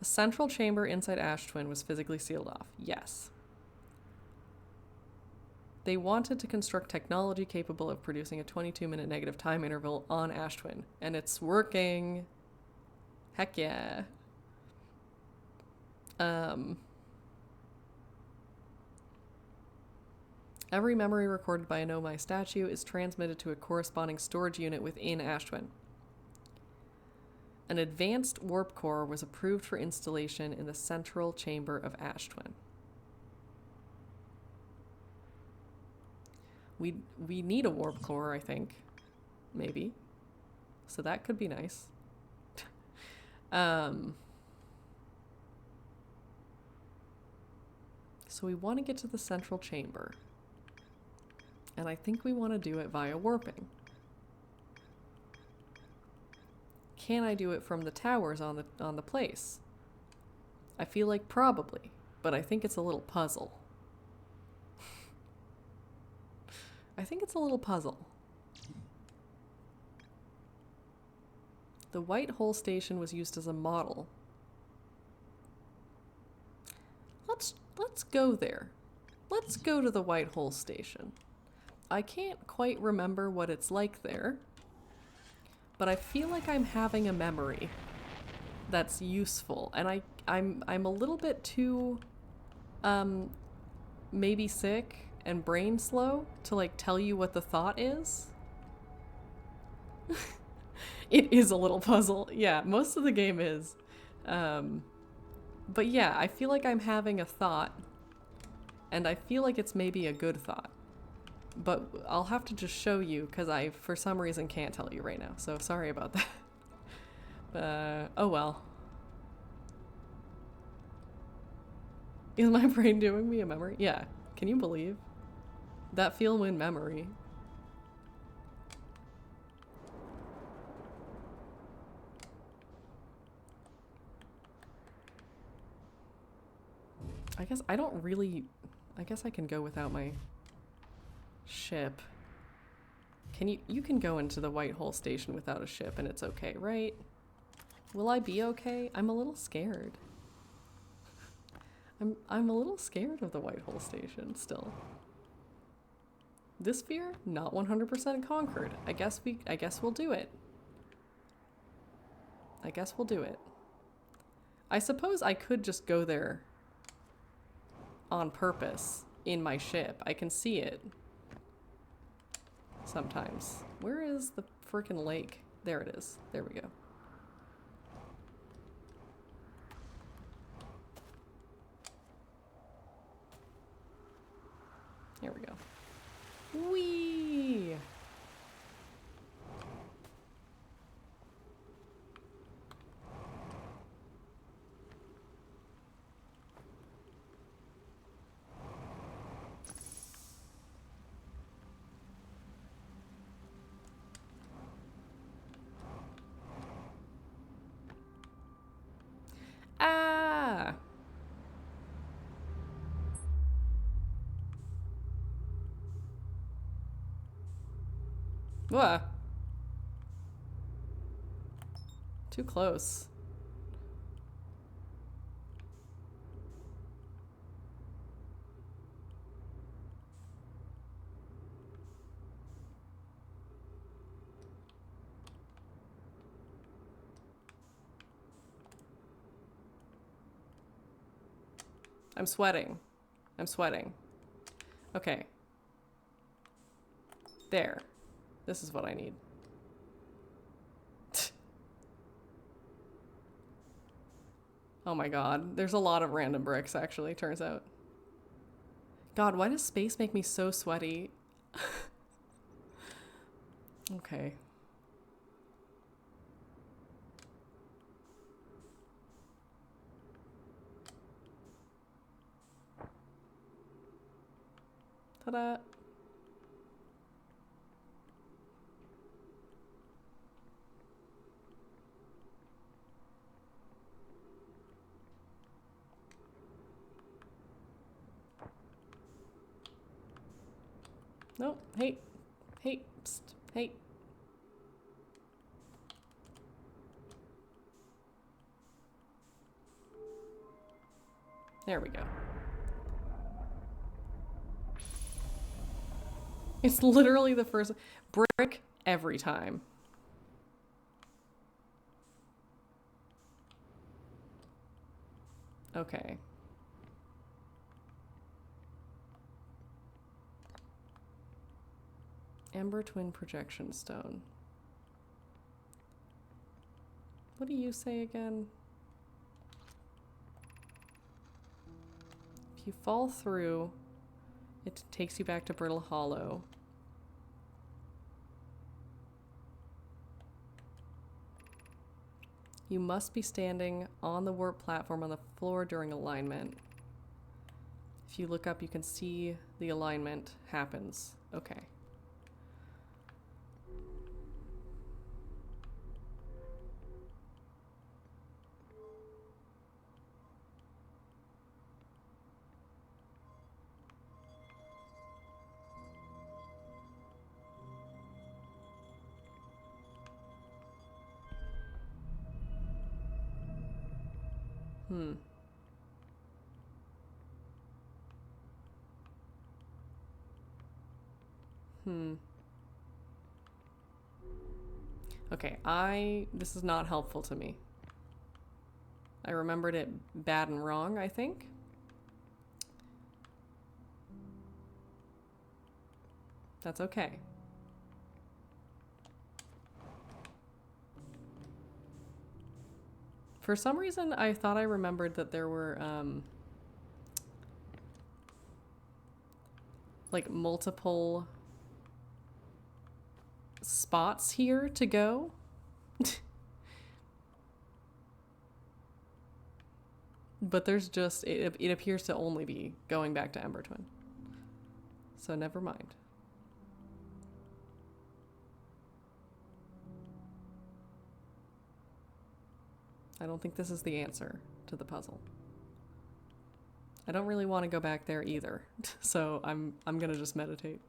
The central chamber inside Ash Twin was physically sealed off. Yes. They wanted to construct technology capable of producing a 22-minute negative time interval on Ash Twin. And it's working. Heck yeah. Every memory recorded by a Nomai statue is transmitted to a corresponding storage unit within Ash Twin. An advanced warp core was approved for installation in the central chamber of Ash Twin. We need a warp core, I think. Maybe. So that could be nice. So we want to get to the central chamber. And I think we want to do it via warping. Can I do it from the towers on the place? I feel like probably, but I think it's a little puzzle. I think it's a little puzzle. The White Hole Station was used as a model. Let's go there. Let's go to the White Hole Station. I can't quite remember what it's like there, but I feel like I'm having a memory that's useful, and I'm a little bit too maybe sick and brain slow to like tell you what the thought is. It is a little puzzle. Yeah, most of the game is. But yeah, I feel like I'm having a thought, and I feel like it's maybe a good thought. But I'll have to just show you because I, for some reason, can't tell you right now. So sorry about that. Oh well. Is my brain doing me a memory? Yeah. Can you believe? That feel in memory. I guess I don't really... I guess I can go without my ship. Can you... You can go into the White Hole Station without a ship and it's okay, right? Will I be okay? I'm a little scared. I'm a little scared of the White Hole Station still. This fear, not 100% conquered. I guess we'll do it. I guess we'll do it. I suppose I could just go there on purpose in my ship. I can see it sometimes. Where is the freaking lake? There it is. There we go. Here we go. Whee! Ah! What? Too close. I'm sweating. I'm sweating. Okay. There. This is what I need. Oh my god. There's a lot of random bricks, actually, turns out. God, why does space make me so sweaty? Okay. Ta-da! No, hey, hey, psst, hey. There we go. It's literally the first brick every time. Okay. Ember Twin Projection Stone. What do you say again? If you fall through, it takes you back to Brittle Hollow. You must be standing on the warp platform on the floor during alignment. If you look up, you can see the alignment happens. Okay. Okay, this is not helpful to me. I remembered it bad and wrong, I think. That's okay. For some reason, I thought I remembered that there were, like, multiple spots here to go. But there's just, it appears to only be going back to Embertwin. So never mind. I don't think this is the answer to the puzzle. I don't really want to go back there either. So I'm gonna just meditate.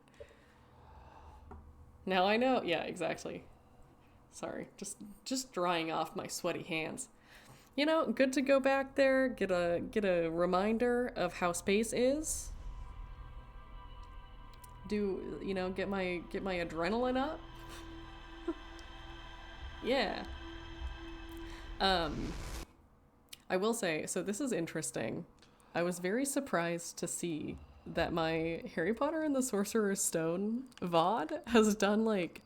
Now I know, yeah, exactly. Sorry, just drying off my sweaty hands. You know, good to go back there, get a reminder of how space is. Do, you know, get my adrenaline up. Yeah. I will say, so this is interesting. I was very surprised to see that my Harry Potter and the Sorcerer's Stone VOD has done, like,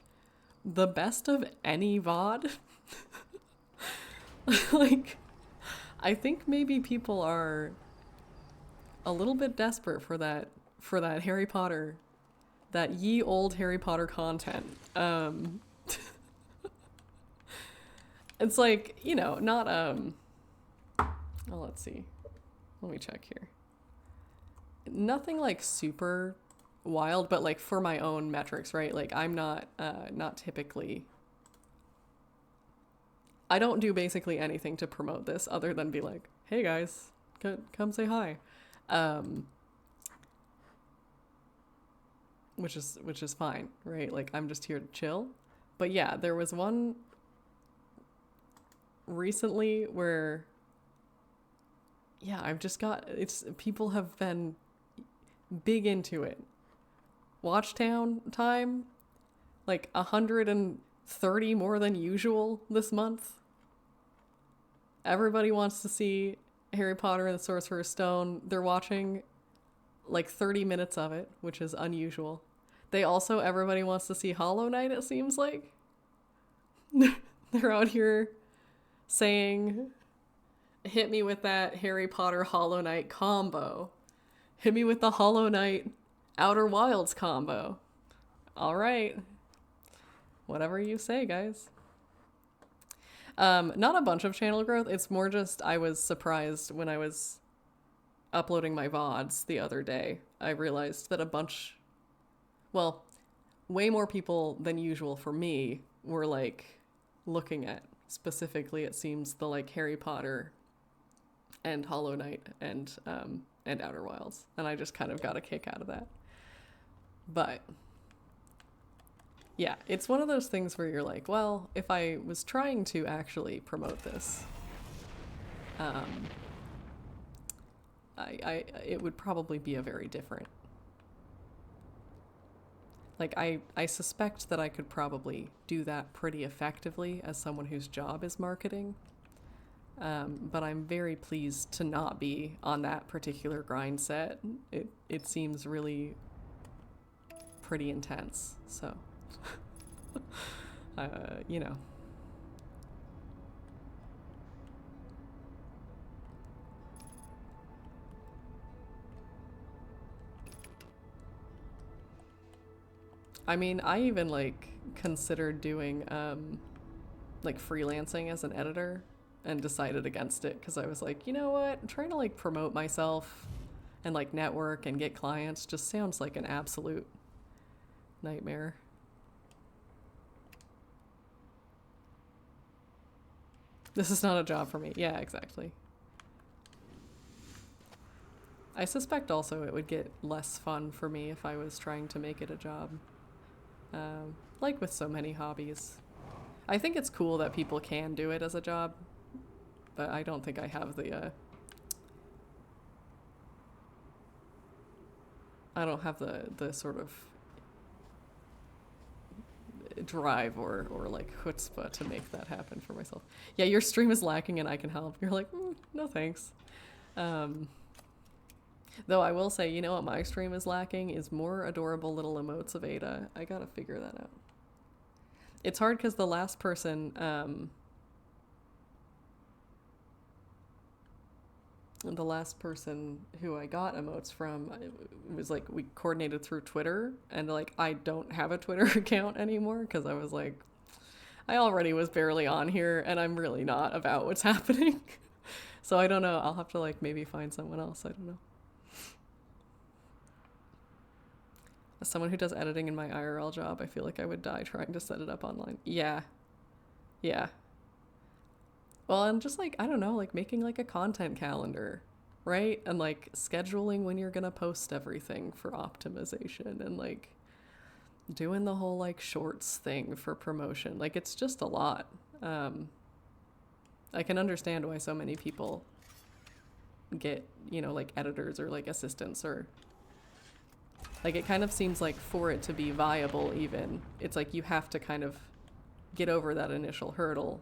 the best of any VOD. Like, I think maybe people are a little bit desperate for that Harry Potter, that ye old Harry Potter content. It's like, you know, not, let's see. Let me check here. Nothing like super wild, but like for my own metrics, right? Like I'm not typically, I don't do basically anything to promote this other than be like, hey guys, come say hi. Which is fine, right? Like I'm just here to chill. But yeah, there was one recently where, yeah, I've just got, people have been big into it. Watchtown time, like 130 more than usual this month. Everybody wants to see Harry Potter and the Sorcerer's Stone. They're watching like 30 minutes of it, which is unusual. Everybody wants to see Hollow Knight, it seems like. They're out here saying, hit me with that Harry Potter Hollow Knight combo. Hit me with the Hollow Knight Outer Wilds combo. All right. Whatever you say, guys. Not a bunch of channel growth. It's more just I was surprised when I was uploading my VODs the other day. I realized that way more people than usual for me were like looking at specifically, it seems, the like Harry Potter and Hollow Knight and Outer Wilds, and I just kind of got a kick out of that. But yeah, it's one of those things where you're like, well, if I was trying to actually promote this, it would probably be a very different. Like, I suspect that I could probably do that pretty effectively as someone whose job is marketing. But I'm very pleased to not be on that particular grind set. It seems really pretty intense. So, you know. I mean, I even like considered doing like freelancing as an editor and decided against it because I was like, you know what? Trying to like promote myself and like network and get clients just sounds like an absolute nightmare. This is not a job for me. Yeah, exactly. I suspect also it would get less fun for me if I was trying to make it a job. Like with so many hobbies. I think it's cool that people can do it as a job, but I don't think I have the, I don't have the sort of drive or like chutzpah to make that happen for myself. Yeah, your stream is lacking and I can help. You're like, no thanks. Though I will say, you know what my stream is lacking is more adorable little emotes of Ada. I gotta figure that out. It's hard because the last person, who I got emotes from, it was like we coordinated through Twitter, and like I don't have a Twitter account anymore because I was like, I already was barely on here, and I'm really not about what's happening. So I don't know. I'll have to like maybe find someone else. I don't know. As someone who does editing in my IRL job, I feel like I would die trying to set it up online. Yeah. Yeah. Well, and just like, I don't know, like making like a content calendar, right? And like scheduling when you're going to post everything for optimization, and like doing the whole like shorts thing for promotion. Like it's just a lot. I can understand why so many people get, you know, like editors or like assistants, or like it kind of seems like for it to be viable even, it's like you have to kind of get over that initial hurdle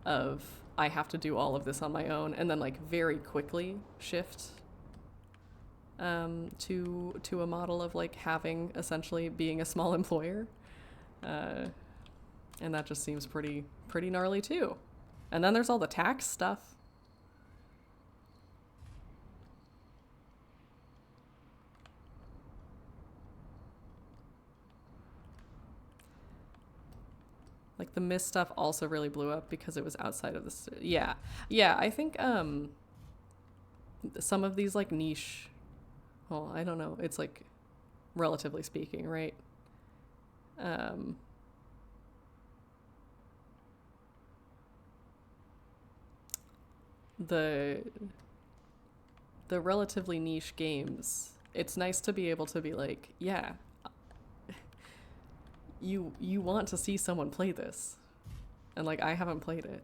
of I have to do all of this on my own, and then like very quickly shift to a model of like having essentially being a small employer, and that just seems pretty gnarly too. And then there's all the tax stuff. Like the Mist stuff also really blew up because it was outside of the yeah. I think some of these like niche, well, I don't know, it's like relatively speaking, right? The relatively niche games, it's nice to be able to be like, yeah, you want to see someone play this, and like I haven't played it.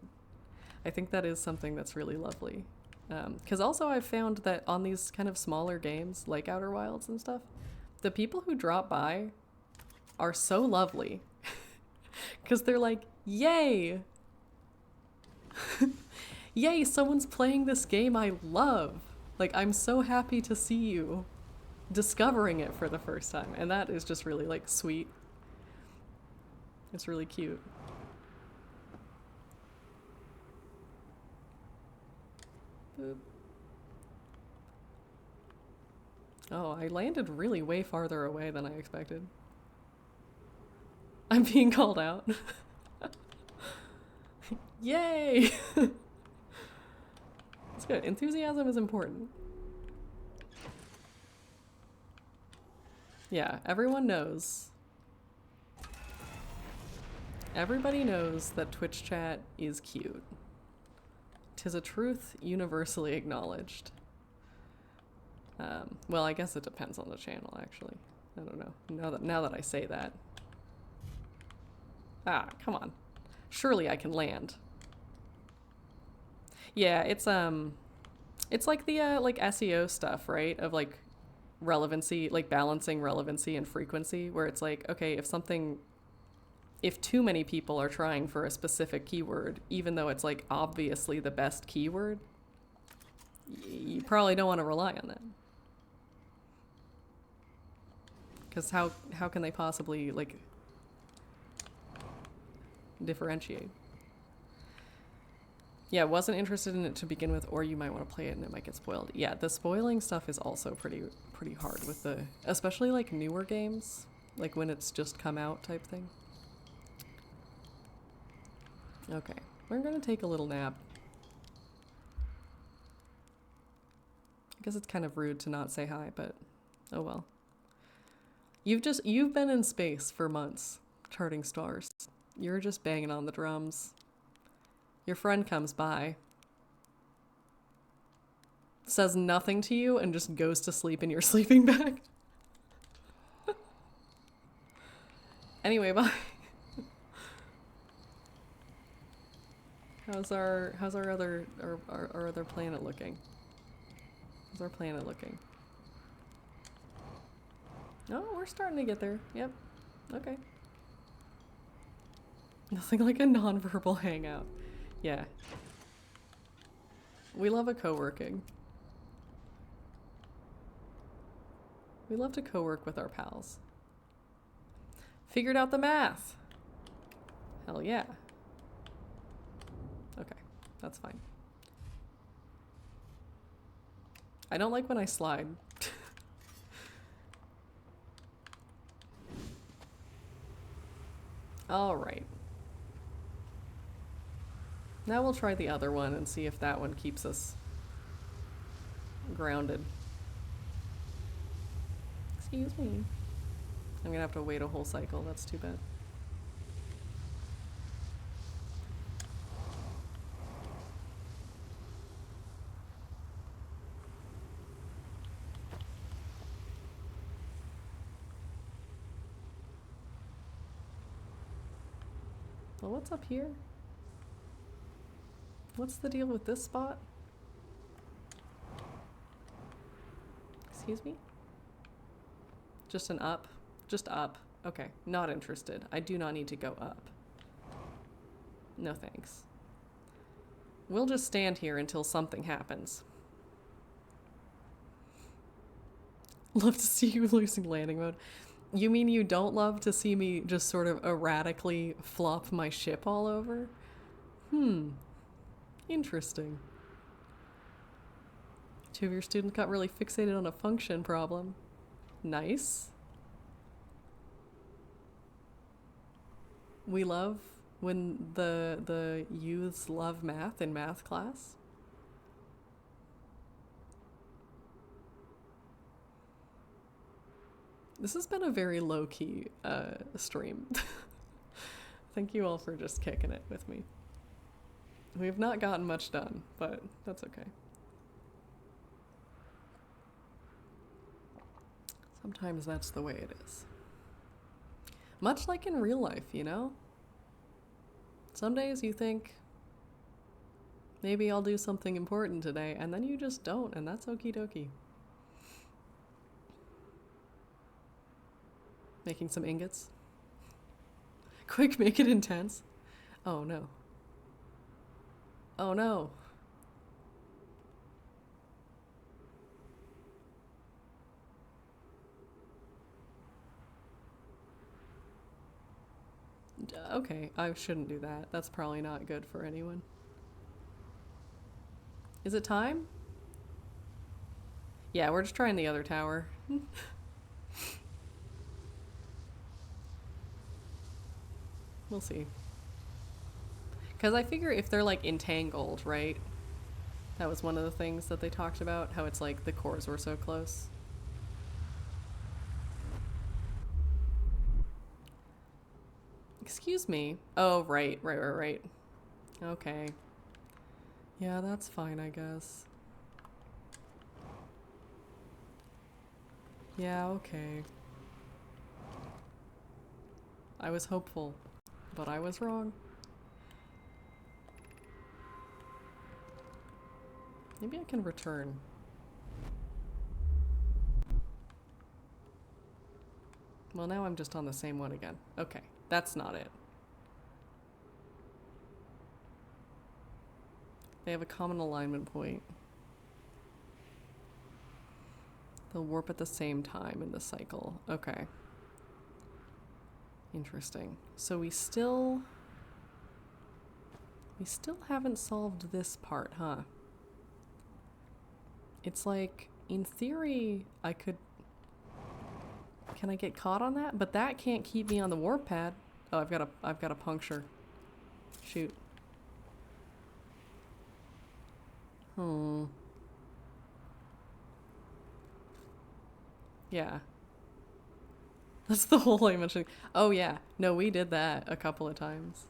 I think that is something that's really lovely, because also I've found that on these kind of smaller games like Outer Wilds and stuff, the people who drop by are so lovely because they're like, yay, yay, someone's playing this game I love. Like, I'm so happy to see you discovering it for the first time. And that is just really, like, sweet. It's really cute. Boop. Oh, I landed really way farther away than I expected. I'm being called out. Yay! It's good. Enthusiasm is important. Yeah, everyone knows. Everybody knows that Twitch chat is cute. 'Tis a truth universally acknowledged. Well, I guess it depends on the channel, actually. I don't know. Now that I say that. Ah, come on. Surely I can land. Yeah, it's like the like SEO stuff, right? Of like relevancy, like balancing relevancy and frequency, where it's like, okay, if too many people are trying for a specific keyword, even though it's like obviously the best keyword, you probably don't want to rely on that. Because how can they possibly like differentiate? Yeah, wasn't interested in it to begin with, or you might want to play it and it might get spoiled. Yeah, the spoiling stuff is also pretty hard with the, especially like newer games, like when it's just come out type thing. Okay, we're gonna take a little nap. I guess it's kind of rude to not say hi, but oh well. You've been in space for months, charting stars. You're just banging on the drums. Your friend comes by, says nothing to you, and just goes to sleep in your sleeping bag. Anyway, bye. How's our other planet looking? How's our planet looking? Oh, we're starting to get there. Yep. Okay. Nothing like a non-verbal hangout. Yeah. We love a co-working. We love to co-work with our pals. Figured out the math. Hell yeah. Okay, that's fine. I don't like when I slide. All right. Now we'll try the other one and see if that one keeps us grounded. Excuse me. I'm gonna have to wait a whole cycle. That's too bad. Well, what's up here? What's the deal with this spot? Excuse me? Just an up? Just up. Okay, not interested. I do not need to go up. No thanks. We'll just stand here until something happens. Love to see you losing landing mode. You mean you don't love to see me just sort of erratically flop my ship all over? Interesting. Two of your students got really fixated on a function problem. Nice. We love when the youths love math in math class. This has been a very low-key stream. Thank you all for just kicking it with me. We have not gotten much done, but that's okay. Sometimes that's the way it is. Much like in real life, you know? Some days you think, maybe I'll do something important today, and then you just don't, and that's okie dokie. Making some ingots. Quick, make it intense. Oh no. Oh no. Okay, I shouldn't do that. That's probably not good for anyone. Is it time? Yeah, we're just trying the other tower. We'll see. Because I figure if they're like entangled, right? That was one of the things that they talked about, how it's like the cores were so close. Excuse me. Oh, right. Okay. Yeah, that's fine, I guess. Yeah, okay. I was hopeful, but I was wrong. Maybe I can return. Well, now I'm just on the same one again. Okay, that's not it. They have a common alignment point. They'll warp at the same time in the cycle. Okay. Interesting. So we still haven't solved this part, huh? It's like, in theory, I could... Can I get caught on that? But that can't keep me on the warp pad. Oh, I've got a puncture. Shoot. Yeah. That's the whole I mentioned. Oh yeah. No, we did that a couple of times.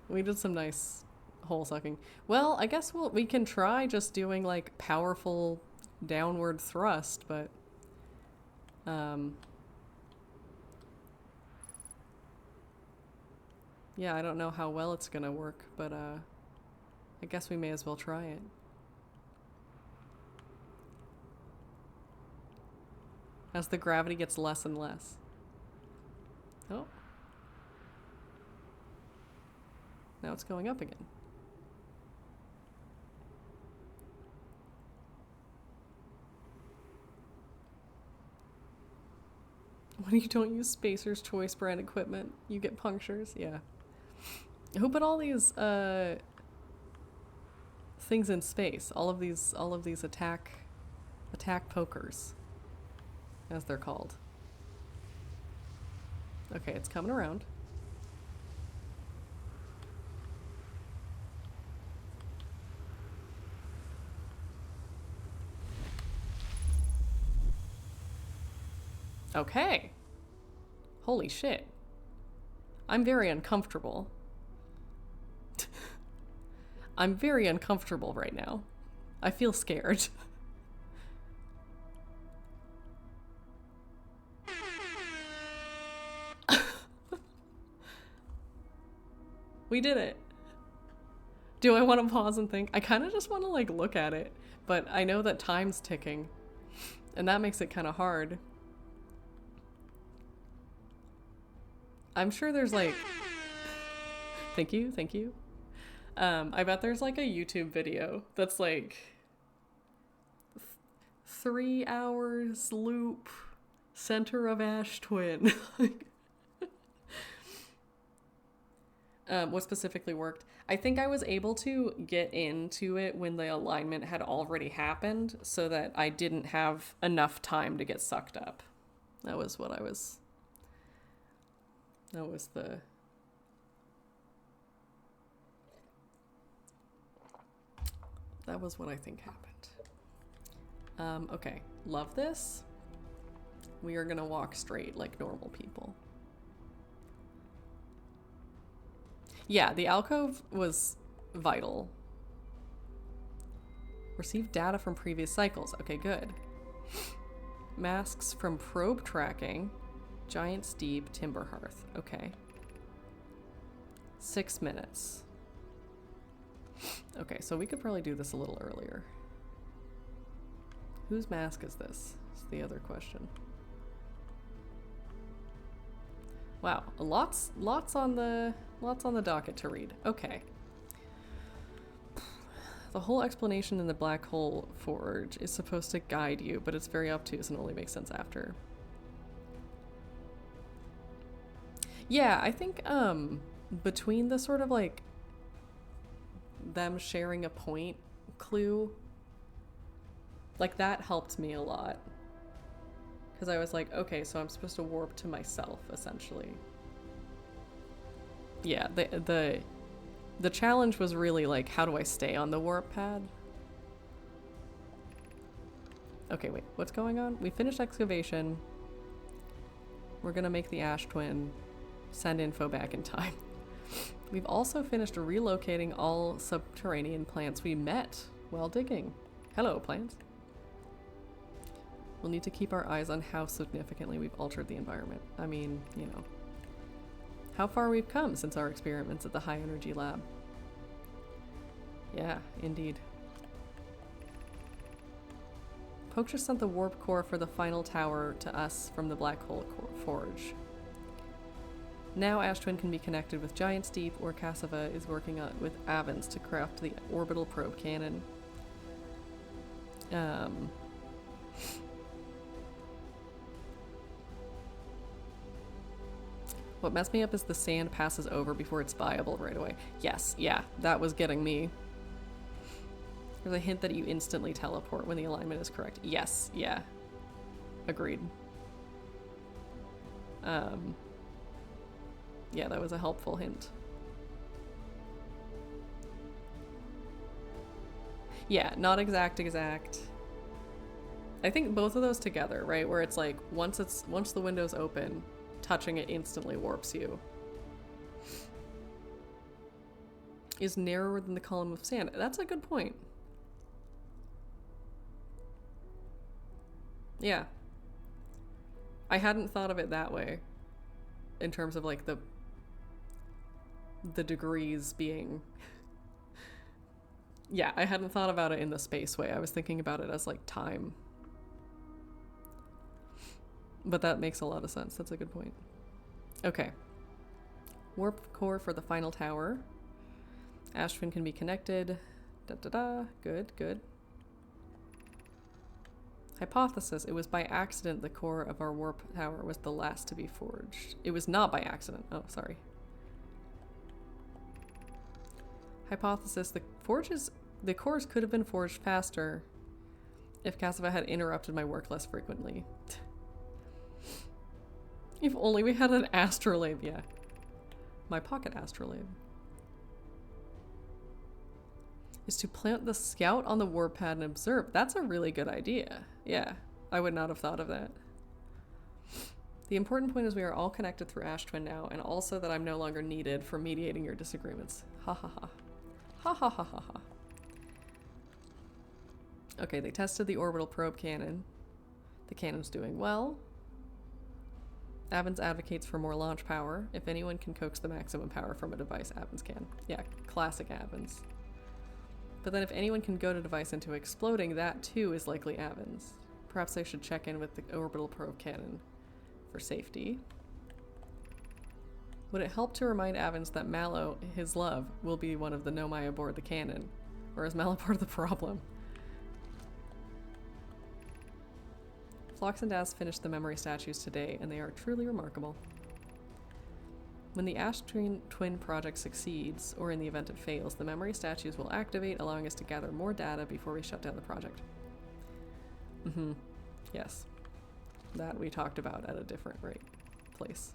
We did some nice hole sucking. Well, I guess we can try just doing like powerful downward thrust, but yeah, I don't know how well it's gonna work, but I guess we may as well try it. As the gravity gets less and less. Oh. Now it's going up again. When you don't use Spacer's Choice brand equipment, you get punctures. Yeah. Who put all these things in space? All of these attack pokers, as they're called. Okay, it's coming around. Okay. Holy shit. I'm very uncomfortable. I'm very uncomfortable right now. I feel scared. We did it. Do I want to pause and think? I kind of just want to like look at it, but I know that time's ticking, and that makes it kind of hard. I'm sure there's like... Thank you. I bet there's like a YouTube video that's like 3 hours loop, center of Ash Twin. What specifically worked? I think I was able to get into it when the alignment had already happened so that I didn't have enough time to get sucked up. That was what I was... That was the... That was what I think happened. Okay, love this. We are gonna walk straight like normal people. Yeah, the alcove was vital. Receive data from previous cycles. Okay, good. Masks from probe tracking. Giant Steep, Timber Hearth. Okay. 6 minutes. Okay, so we could probably do this a little earlier. Whose mask is this? Is the other question. Wow, lots on the docket to read. Okay. The whole explanation in the Black Hole Forge is supposed to guide you, but it's very obtuse and only makes sense after. Yeah, I think between the sort of like them sharing a point clue, like that helped me a lot. Because I was like, okay, so I'm supposed to warp to myself, essentially. Yeah, the challenge was really like, how do I stay on the warp pad? Okay, wait, what's going on? We finished excavation. We're gonna make the Ash Twin. Send info back in time. We've also finished relocating all subterranean plants we met while digging. Hello, plants. We'll need to keep our eyes on how significantly we've altered the environment. I mean, you know. How far we've come since our experiments at the High Energy Lab. Yeah, indeed. Poke just sent the warp core for the final tower to us from the Black Hole Forge. Now Ash Twin can be connected with Giant Steep, or Cassava is working with Avens to craft the orbital probe cannon. What messed me up is the sand passes over before it's viable right away. Yes, yeah, that was getting me. There's a hint that you instantly teleport when the alignment is correct. Yes, yeah. Agreed. Yeah, that was a helpful hint. Yeah, not exact. I think both of those together, right? Where it's like once the window's open, touching it instantly warps you. Is narrower than the column of sand. That's a good point. Yeah. I hadn't thought of it that way. In terms of like the degrees being... Yeah, I hadn't thought about it in the space way. I was thinking about it as like time. But that makes a lot of sense. That's a good point. Okay. Warp core for the final tower. Ash Twin can be connected. Da-da-da. Good. Hypothesis, it was by accident the core of our warp tower was the last to be forged. It was not by accident. Oh, sorry. Hypothesis, the cores could have been forged faster if Cassava had interrupted my work less frequently. If only we had an astrolabe, yeah. My pocket astrolabe. Is to plant the scout on the warp pad and observe. That's a really good idea. Yeah, I would not have thought of that. The important point is we are all connected through Ash Twin now, and also that I'm no longer needed for mediating your disagreements. Ha ha ha. Ha ha ha ha ha. Okay, they tested the orbital probe cannon. The cannon's doing well. Avens advocates for more launch power. If anyone can coax the maximum power from a device, Avens can. Yeah, classic Avens. But then if anyone can goad a device into exploding, that too is likely Avens. Perhaps I should check in with the orbital probe cannon for safety. Would it help to remind Avens that Mallow, his love, will be one of the Nomai aboard the cannon? Or is Mallow part of the problem? Phlox and Daz finished the memory statues today, and they are truly remarkable. When the Ash Twin project succeeds, or in the event it fails, the memory statues will activate, allowing us to gather more data before we shut down the project. Yes. That we talked about at a different place.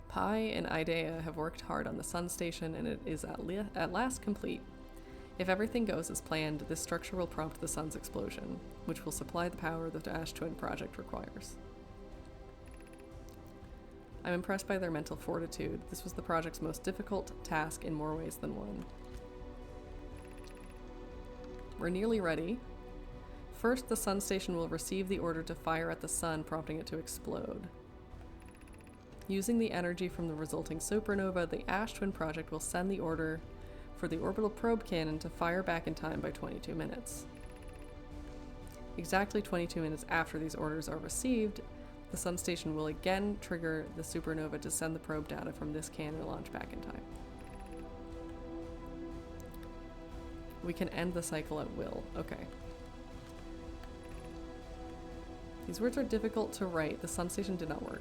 Pi and Idea have worked hard on the Sun Station, and it is at last complete. If everything goes as planned, this structure will prompt the Sun's explosion, which will supply the power that the Ash Twin project requires. I'm impressed by their mental fortitude. This was the project's most difficult task in more ways than one. We're nearly ready. First, the Sun Station will receive the order to fire at the Sun, prompting it to explode. Using the energy from the resulting supernova, the Ash Twin project will send the order for the orbital probe cannon to fire back in time by 22 minutes. Exactly 22 minutes after these orders are received, the Sun Station will again trigger the supernova to send the probe data from this cannon launch back in time. We can end the cycle at will. Okay. These words are difficult to write. The Sun Station did not work.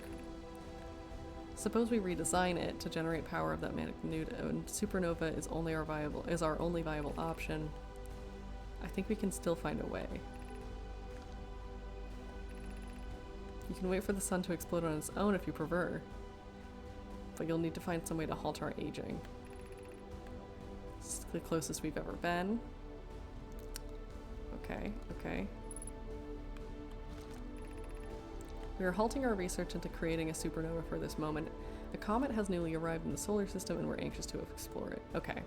Suppose we redesign it to generate power of that magnitude, and supernova is our only viable option. I think we can still find a way. You can wait for the sun to explode on its own if you prefer, but you'll need to find some way to halt our aging. This is the closest we've ever been. Okay. We are halting our research into creating a supernova for this moment. A comet has newly arrived in the solar system and we're anxious to explore it. Okay.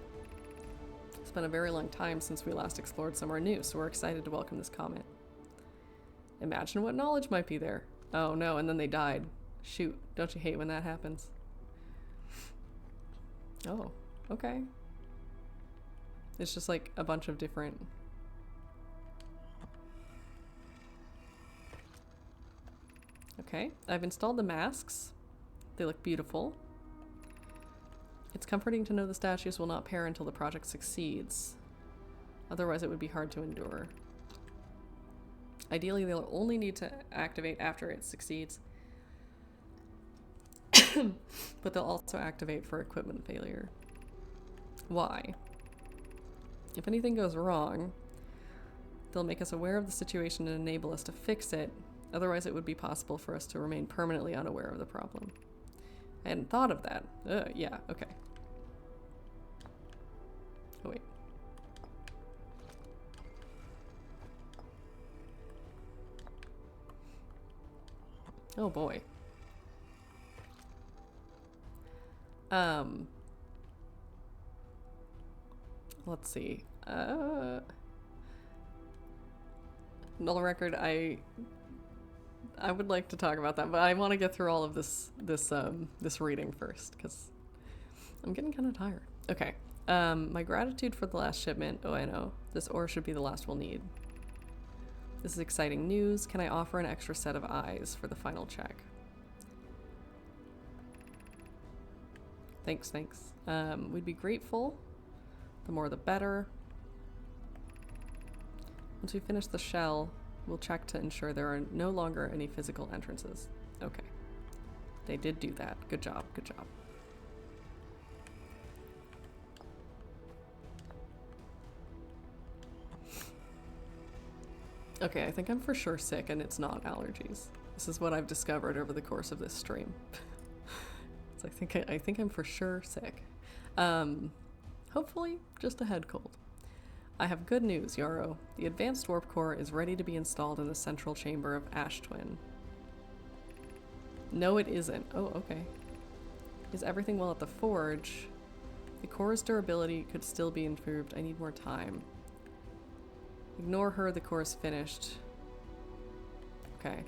It's been a very long time since we last explored somewhere new, so we're excited to welcome this comet. Imagine what knowledge might be there. Oh no, and then they died. Shoot, don't you hate when that happens? Oh, okay. It's just like a bunch of different... Okay, I've installed the masks. They look beautiful. It's comforting to know the statues will not pair until the project succeeds. Otherwise it would be hard to endure. Ideally, they'll only need to activate after it succeeds. But they'll also activate for equipment failure. Why? If anything goes wrong, they'll make us aware of the situation and enable us to fix it. Otherwise, it would be possible for us to remain permanently unaware of the problem. I hadn't thought of that. Yeah, okay. Oh, wait. Oh, boy. Let's see. Null record, I would like to talk about that, but I want to get through all of this reading first, because I'm getting kind of tired. Okay. My gratitude for the last shipment. Oh, I know. This ore should be the last we'll need. This is exciting news. Can I offer an extra set of eyes for the final check? Thanks. We'd be grateful. The more the better. Once we finish the shell, we'll check to ensure there are no longer any physical entrances. Okay. They did do that. Good job, good job. Okay, I think I'm for sure sick and it's not allergies. This is what I've discovered over the course of this stream. So I think I'm for sure sick. Hopefully just a head cold. I have good news, Yarrow. The advanced warp core is ready to be installed in the central chamber of Ash Twin. No, it isn't. Oh, okay. Is everything well at the forge? The core's durability could still be improved. I need more time. Ignore her, the core is finished. Okay.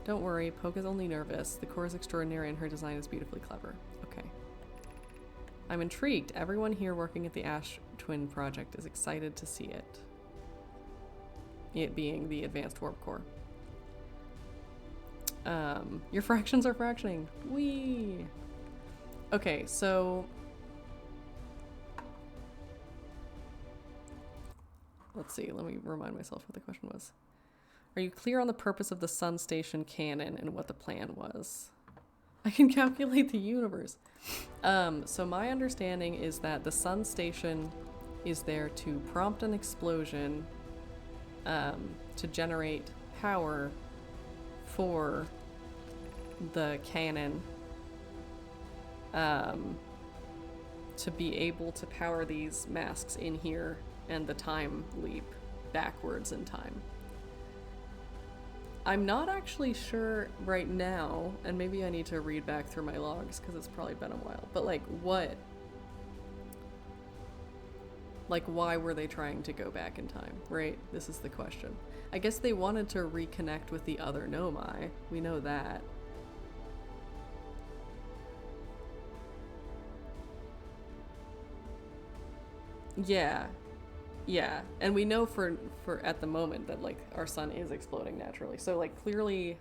Don't worry, Poke is only nervous. The core is extraordinary and her design is beautifully clever. Okay. I'm intrigued. Everyone here working at the Ash Twin project is excited to see it. It being the advanced warp core. Your fractions are fractioning. Whee! Okay, so... let's see, let me remind myself what the question was. Are you clear on the purpose of the Sun Station cannon and what the plan was? I can calculate the universe. So my understanding is that the Sun Station is there to prompt an explosion to generate power for the cannon to be able to power these masks in here and the time leap backwards in time. I'm not actually sure right now, and maybe I need to read back through my logs because it's probably been a while, but like what? Like why were they trying to go back in time, right? This is the question. I guess they wanted to reconnect with the other Nomai. We know that. Yeah. Yeah, and we know for at the moment that like our sun is exploding naturally. So like clearly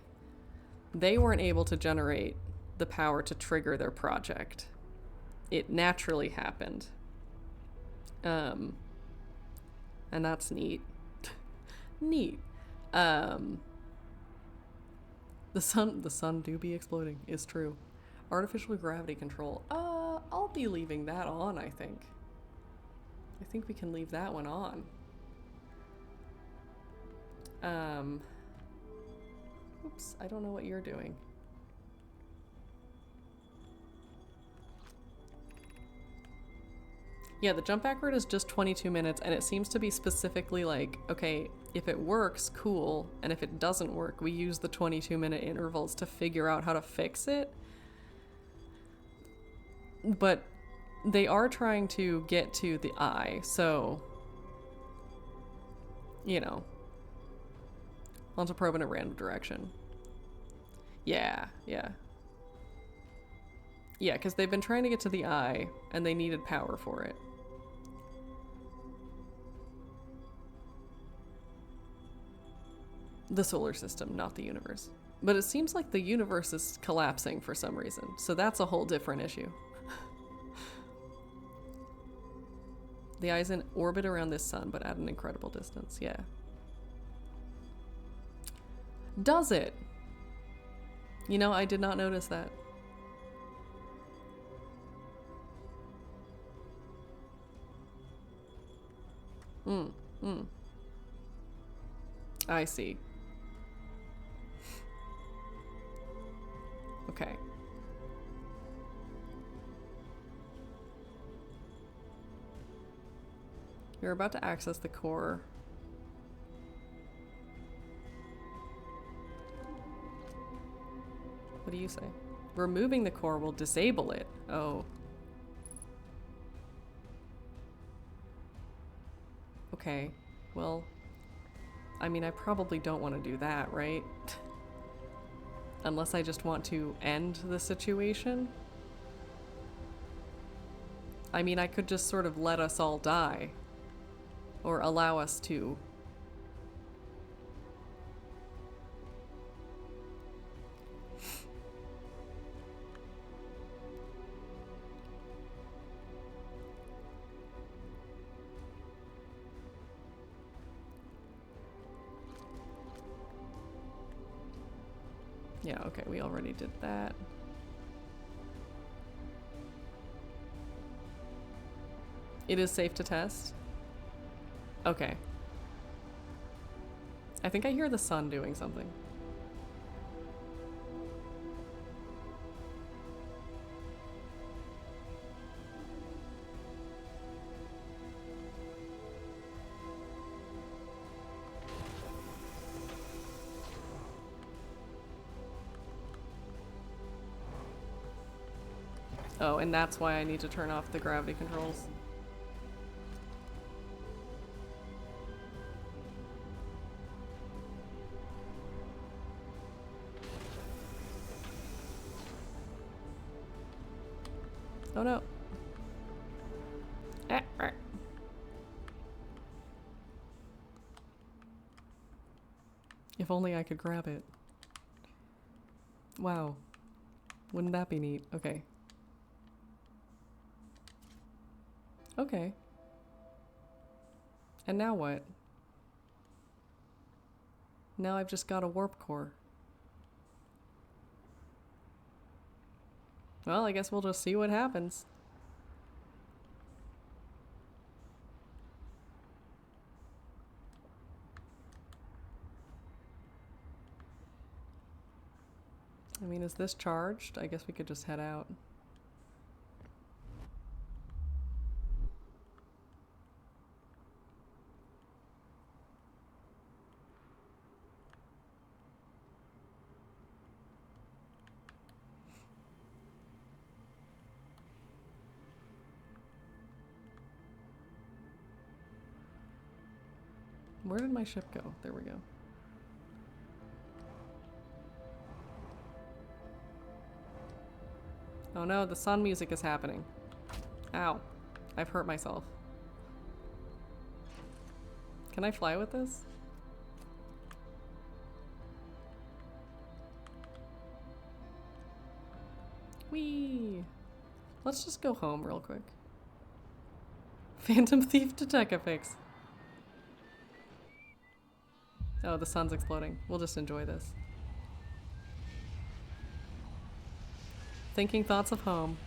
they weren't able to generate the power to trigger their project. It naturally happened. And that's neat. Neat. The sun do be exploding is true. Artificial gravity control. I'll be leaving that on, I think. I think we can leave that one on. Oops, I don't know what you're doing. Yeah, the jump backward is just 22 minutes, and it seems to be specifically like, okay, if it works, cool, and if it doesn't work, we use the 22-minute intervals to figure out how to fix it. But they are trying to get to the eye, so, you know, launch a probe in a random direction. Yeah, yeah. Yeah, because they've been trying to get to the eye, and they needed power for it. The solar system, not the universe. But it seems like the universe is collapsing for some reason, so that's a whole different issue. The eye's in orbit around this sun, but at an incredible distance, yeah. Does it? You know, I did not notice that. I see. Okay. You're about to access the core. What do you say? Removing the core will disable it. Oh. Okay. Well, I mean, I probably don't want to do that, right? Unless I just want to end the situation. I mean, I could just sort of let us all die. Or allow us to. Yeah, okay, we already did that. It is safe to test? Okay. I think I hear the sun doing something. Oh, and that's why I need to turn off the gravity controls. Oh no. If only I could grab it. Wow. Wouldn't that be neat? Okay. Okay. And now what? Now I've just got a warp core. Well, I guess we'll just see what happens. I mean, is this charged? I guess we could just head out. Where did my ship go? There we go. Oh no, the sun music is happening. Ow. I've hurt myself. Can I fly with this? Whee! Let's just go home real quick. Phantom Thief to Tech-Affix. Oh, the sun's exploding. We'll just enjoy this. Thinking thoughts of home.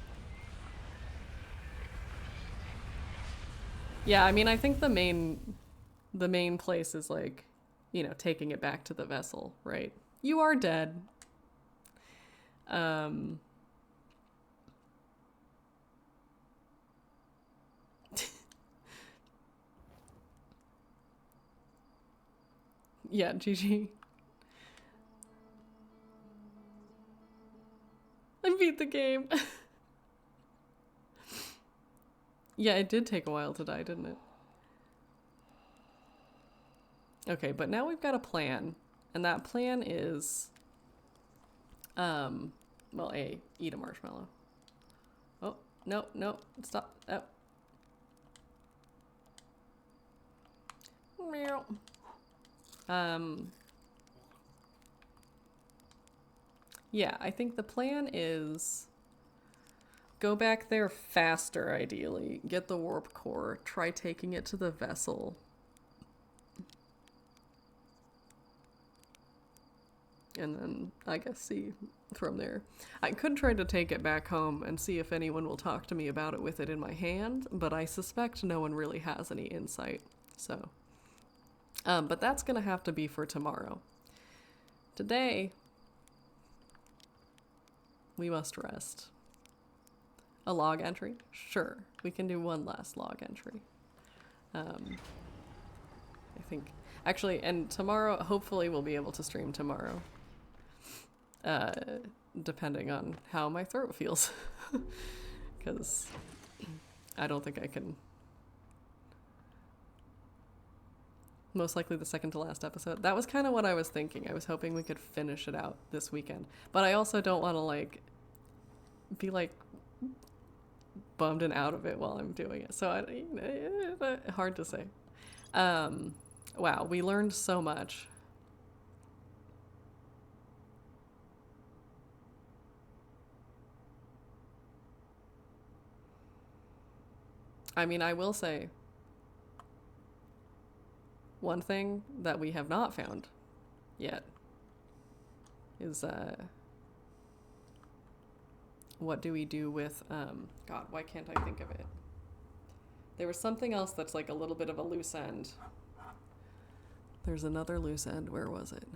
Yeah, I mean, I think the main place is like, you know, taking it back to the vessel, right? You are dead. Yeah, GG. I beat the game. Yeah, it did take a while to die, didn't it? Okay, but now we've got a plan. And that plan is... well, A, eat a marshmallow. Oh, no, no, stop. Oh. Meow. Yeah, I think the plan is go back there faster, ideally. Get the warp core. Try taking it to the vessel. And then, I guess, see from there. I could try to take it back home and see if anyone will talk to me about it with it in my hand, but I suspect no one really has any insight, so... but that's gonna have to be for tomorrow. Today, we must rest. A log entry? Sure, we can do one last log entry. I think... Actually, and tomorrow, hopefully we'll be able to stream tomorrow. Depending on how my throat feels. Because I don't think I can... Most likely the second to last episode. That was kind of what I was thinking. I was hoping we could finish it out this weekend. But I also don't want to, like, be, like, bummed and out of it while I'm doing it. So, hard to say. Wow, we learned so much. I mean, I will say, one thing that we have not found yet is what do we do with God, why can't I think of it? There was something else that's like a little bit of a loose end. There's another loose end. Where was it?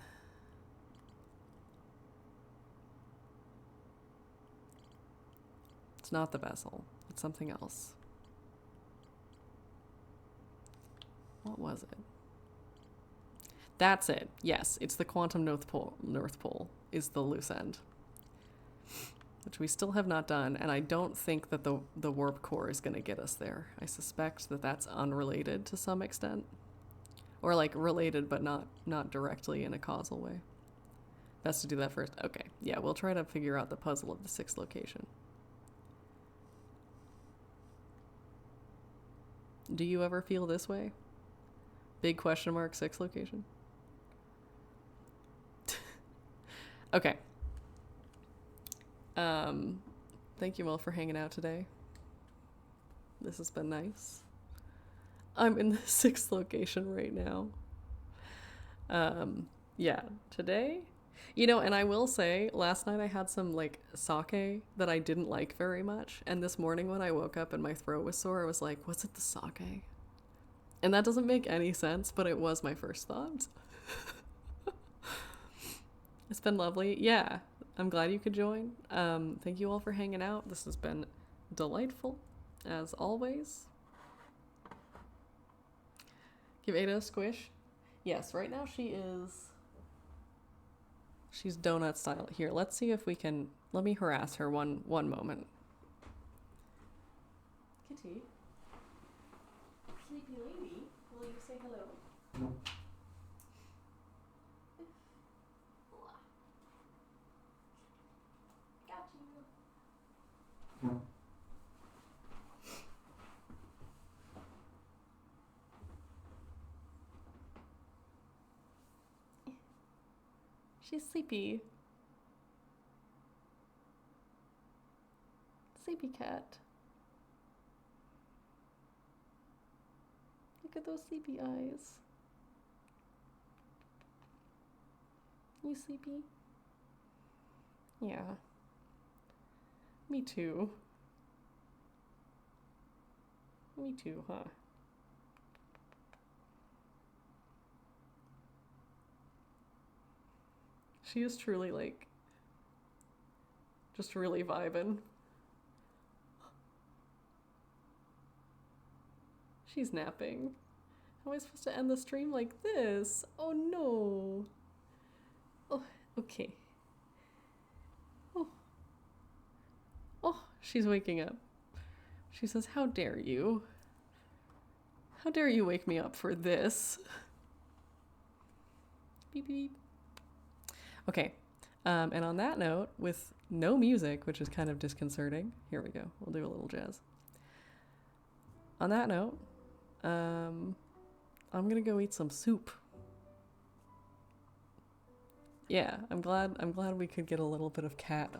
It's not the vessel. It's something else. What was it? That's it. Yes, it's the quantum North Pole is the loose end, which we still have not done, and I don't think that the warp core is going to get us there. I suspect that that's unrelated to some extent, or like related but not directly in a causal way. Best to do that first. Okay, yeah, we'll try to figure out the puzzle of the 6th location. Do you ever feel this way? Big question mark 6th location? Okay. Thank you all for hanging out today. This has been nice. I'm in the 6th location right now. Yeah, today, you know, and I will say, last night I had some like sake that I didn't like very much, and this morning when I woke up and my throat was sore, I was like, was it the sake? And that doesn't make any sense, but it was my first thought. It's been lovely. Yeah, I'm glad you could join. Thank you all for hanging out. This has been delightful, as always. Give Ada a squish. Yes, right now she's donut style. Here, let's see if we can, let me harass her one moment. Kitty, sleepy lady, will you say hello? No. Got you. She's sleepy. Sleepy cat. Look at those sleepy eyes. You sleepy? Yeah. Me too. Me too, huh? She is truly like just really vibing. She's napping. How am I supposed to end the stream like this? Oh no. Oh, okay. Oh, she's waking up. She says, how dare you? How dare you wake me up for this? Beep beep. Okay, and on that note, with no music, which is kind of disconcerting, here we go, we'll do a little jazz. On that note, I'm gonna go eat some soup. Yeah, I'm glad we could get a little bit of cat.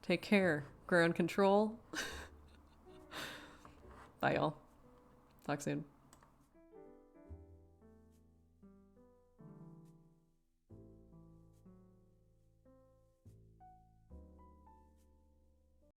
Take care, ground control. Bye y'all. Talk soon.